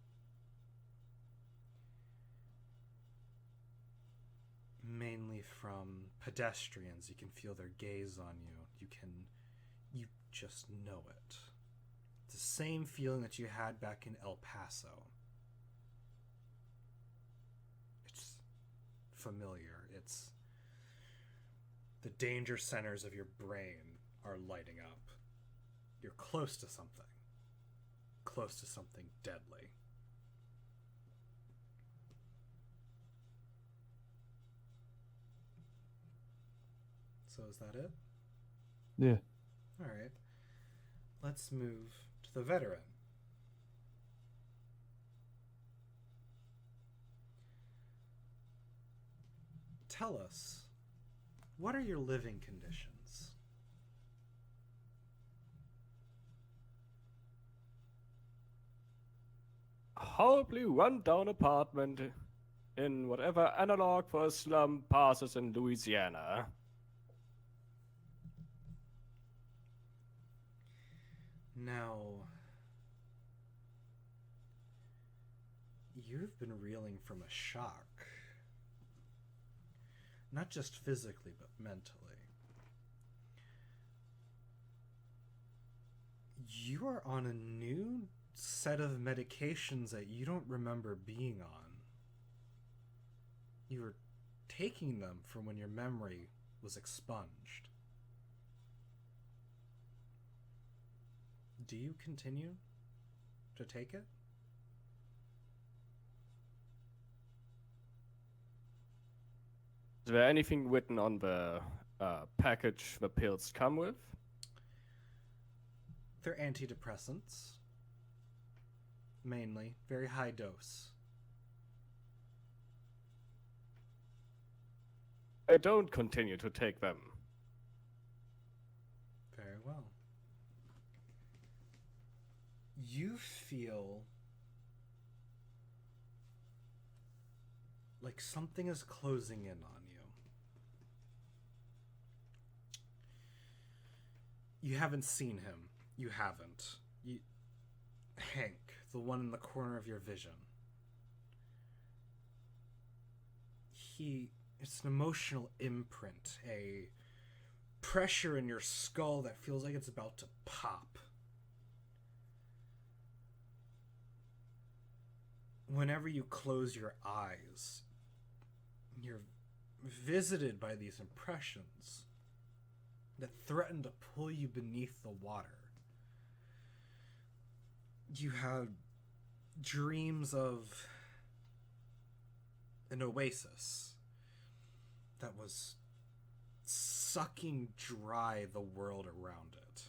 Mainly from pedestrians. You can feel their gaze on you. You just know it. It's the same feeling that you had back in El Paso. It's familiar. It's the danger centers of your brain are lighting up. You're close to something. Close to something deadly. So is that it? Yeah. All right. Let's move to the veteran. Tell us, what are your living conditions? Horribly run-down apartment in whatever analog for a slum passes in Louisiana. Now, you've been reeling from a shock. Not just physically, but mentally. You are on a new set of medications that you don't remember being on. You were taking them from when your memory was expunged. Do you continue to take it? Is there anything written on the package the pills come with? They're antidepressants. Mainly. Very high dose. I don't continue to take them. Very well. You feel like something is closing in on you. You haven't seen him. You haven't. Hank, the one in the corner of your vision. It's an emotional imprint, a pressure in your skull that feels like it's about to pop. Whenever you close your eyes, you're visited by these impressions that threaten to pull you beneath the water. You have dreams of an oasis that was sucking dry the world around it.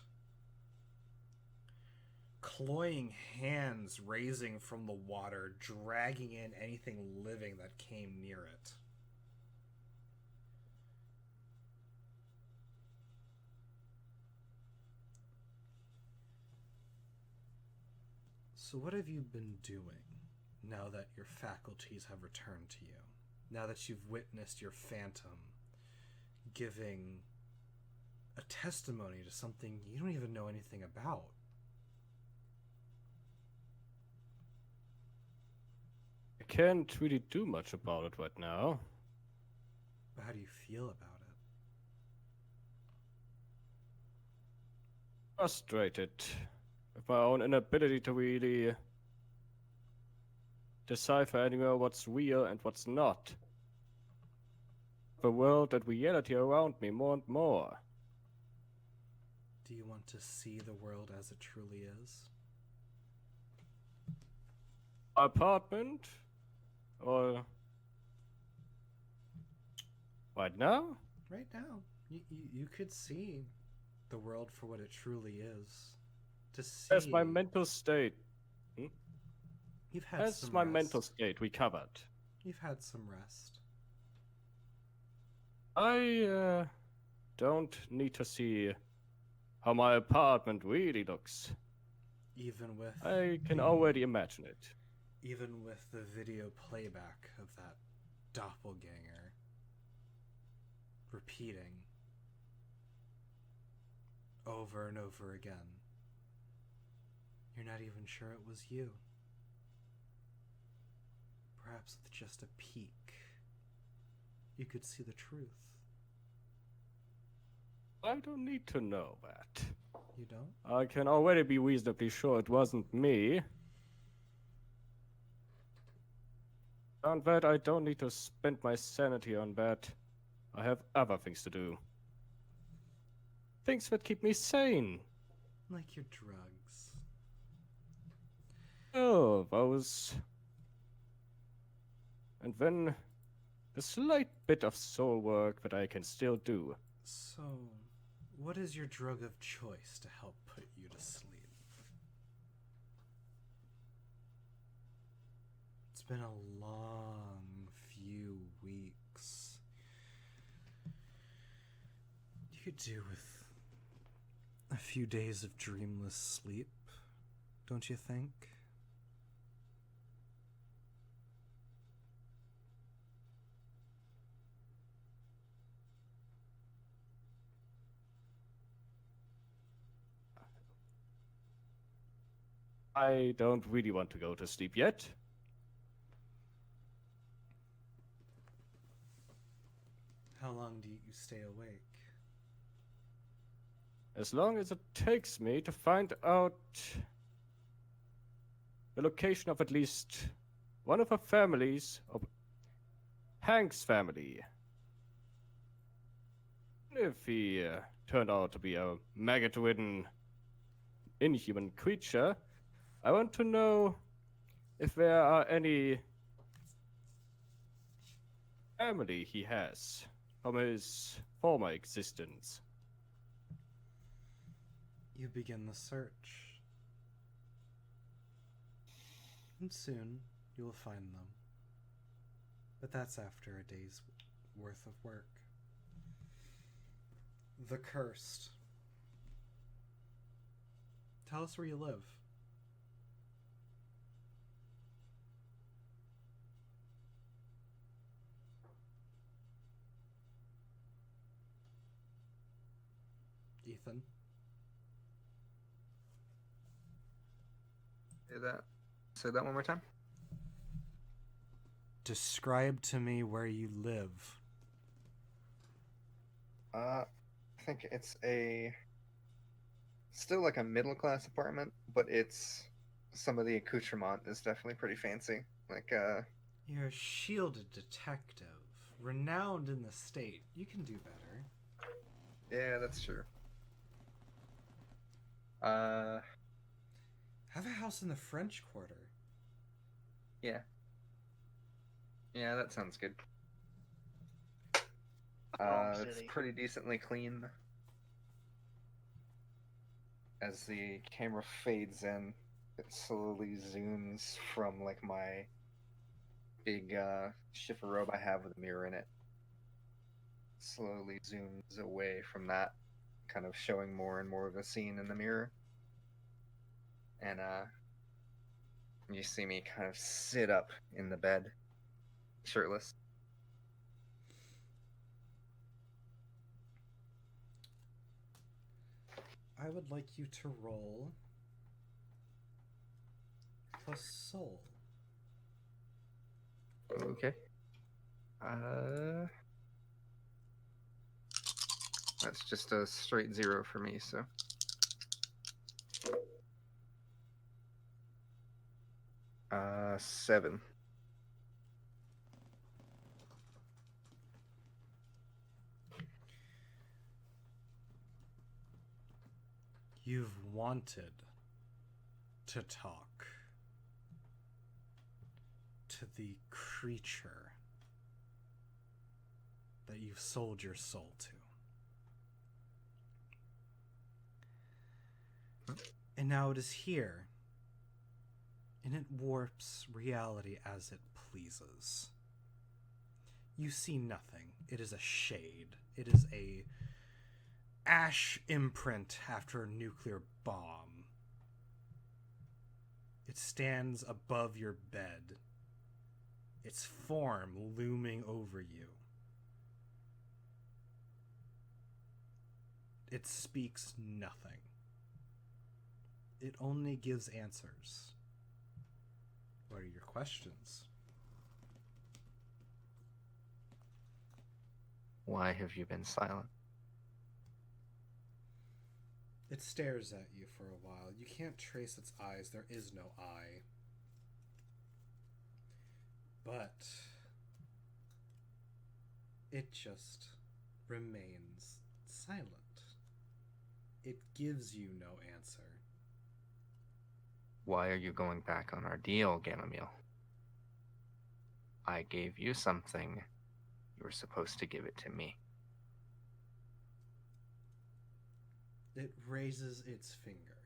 Cloying hands raising from the water, dragging in anything living that came near it. So what have you been doing now that your faculties have returned to you? Now that you've witnessed your phantom giving a testimony to something you don't even know anything about? I can't really do much about it right now. But how do you feel about it? Frustrated with my own inability to really decipher anymore what's real and what's not. The world and reality around me more and more. Do you want to see the world as it truly is? My apartment? Or right now? Right now, you could see the world for what it truly is. To see. As my mental state. You've had As some my rest. mental state recovered. You've had some rest. I don't need to see how my apartment really looks. Even with I can already imagine it. even with the video playback of that doppelganger repeating over and over again. You're not even sure it was you. Perhaps with just a peek, you could see the truth. I don't need to know that. You don't? I can already be reasonably sure it wasn't me. And that I don't need to spend my sanity on that. I have other things to do. Things that keep me sane. Like your drugs. Oh, those. And then a slight bit of soul work that I can still do. So, what is your drug of choice to help put you to sleep? It's been a long few weeks. You could do with a few days of dreamless sleep, don't you think? I don't really want to go to sleep yet. How long do you stay awake? As long as it takes me to find out the location of at least one of the families of Hank's family. If he turned out to be a maggot-ridden inhuman creature, I want to know if there are any family he has from his former existence. You begin the search. And soon you will find them. But that's after a day's worth of work. The Cursed. Tell us where you live. Ethan. Say that one more time. Describe to me where you live. think it's still like a middle class apartment, but it's some of the accoutrement is definitely pretty fancy. Like You're a shielded detective, renowned in the state. You can do better. yeah, that's true. Have a house in the French Quarter. Yeah. Yeah, that sounds good. Wrong It's city. pretty decently clean. As the camera fades in, it slowly zooms from like my big shifter robe I have with a mirror in it. Slowly zooms away from that, kind of showing more and more of the scene in the mirror. And you see me kind of sit up in the bed, shirtless. I would like you to roll plus soul. Okay. That's just a straight 0 for me, so. Uh, 7. You've wanted to talk to the creature that you've sold your soul to. And now it is here, and it warps reality as it pleases. You see nothing. It is a shade. It is a ash imprint after a nuclear bomb. It stands above your bed, its form looming over you. It speaks nothing. It only gives answers. What are your questions? Why have you been silent? It stares at you for a while. You can't trace its eyes. There is no eye. But it just remains silent. It gives you no answer. Why are you going back on our deal, Gamamil? I gave you something. You were supposed to give it to me. It raises its finger.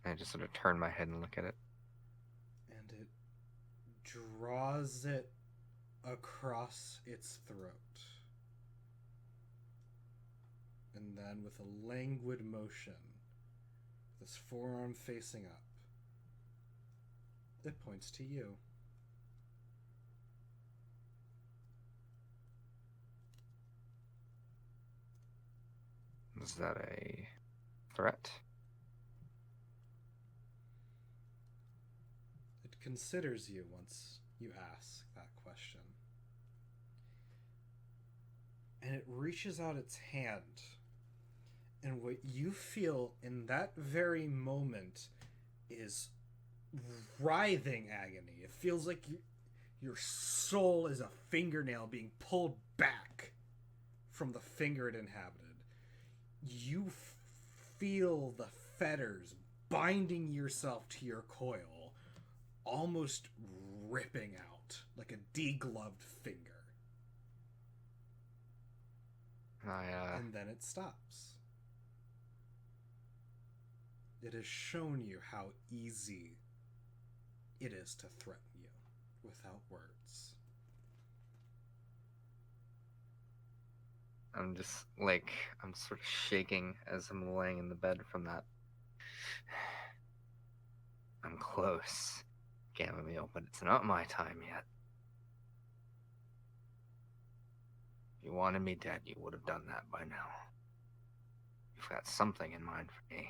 I just sort of turn my head and look at it. And it draws it across its throat. And then with a languid motion, this forearm facing up, it points to you. Is that a threat? It considers you once you ask that question. And it reaches out its hand. And what you feel in that very moment is writhing agony. It feels like your soul is a fingernail being pulled back from the finger it inhabited. You feel the fetters binding yourself to your coil, almost ripping out like a degloved finger. And then it stops. It has shown you how easy it is to threaten you without words. I'm just like, I'm sort of shaking as I'm laying in the bed from that. I'm close, Gamamil, but it's not my time yet. If you wanted me dead, you would have done that by now. You've got something in mind for me.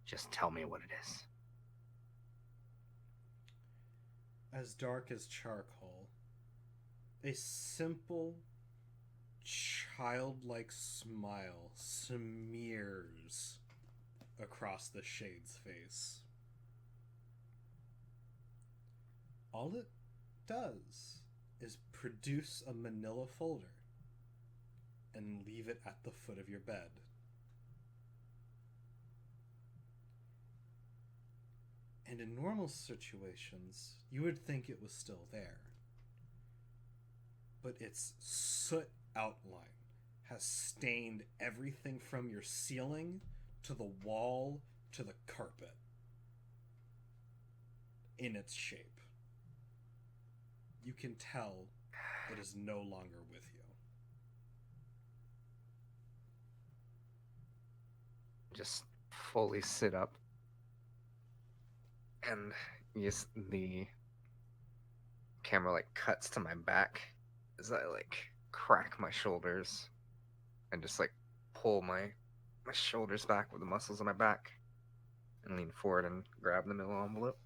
Just tell me what it is. As dark as charcoal, A simple, childlike smile smears across the shade's face. All it does is produce a manila folder and leave it at the foot of your bed. And in normal situations, you would think it was still there. But its soot outline has stained everything from your ceiling to the wall to the carpet in its shape. You can tell it is no longer with you. Just fully sit up. And yes, the camera like cuts to my back as I like crack my shoulders and just like pull my shoulders back with the muscles in my back and lean forward and grab the middle envelope.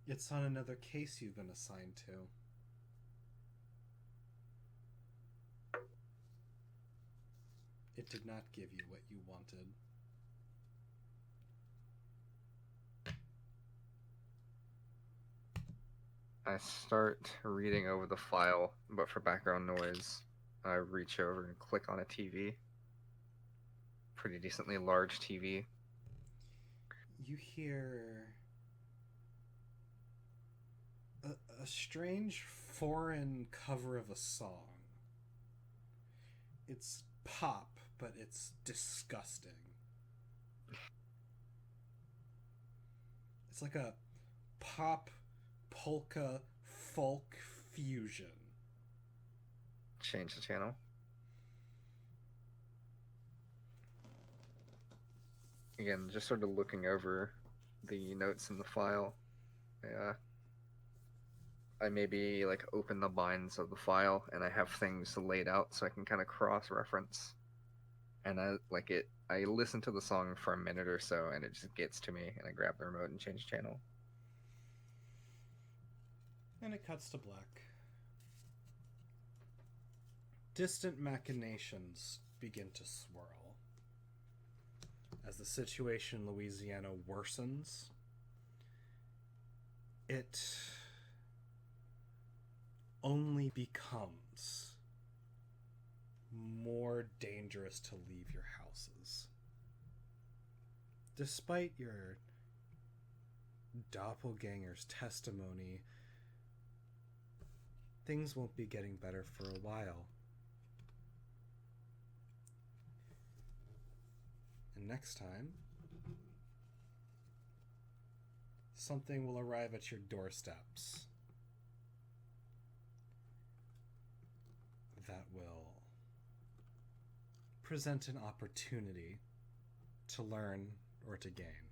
It's on another case you've been assigned to. It did not give you what you wanted. I start reading over the file, but for background noise, I reach over and click on a TV. Pretty decently large TV. You hear a strange foreign cover of a song. It's pop, but it's disgusting. It's like a pop polka folk fusion. Change the channel. Again, just sort of looking over the notes in the file. Yeah. I maybe like open the binds of the file and I have things laid out so I can kind of cross-reference. And I listen to the song for a minute or so and it just gets to me and I grab the remote and change channel. And it cuts to black. Distant machinations begin to swirl. As the situation in Louisiana worsens, it only becomes more dangerous to leave your houses. Despite your doppelganger's testimony, things won't be getting better for a while. And next time, something will arrive at your doorsteps that will present an opportunity to learn or to gain.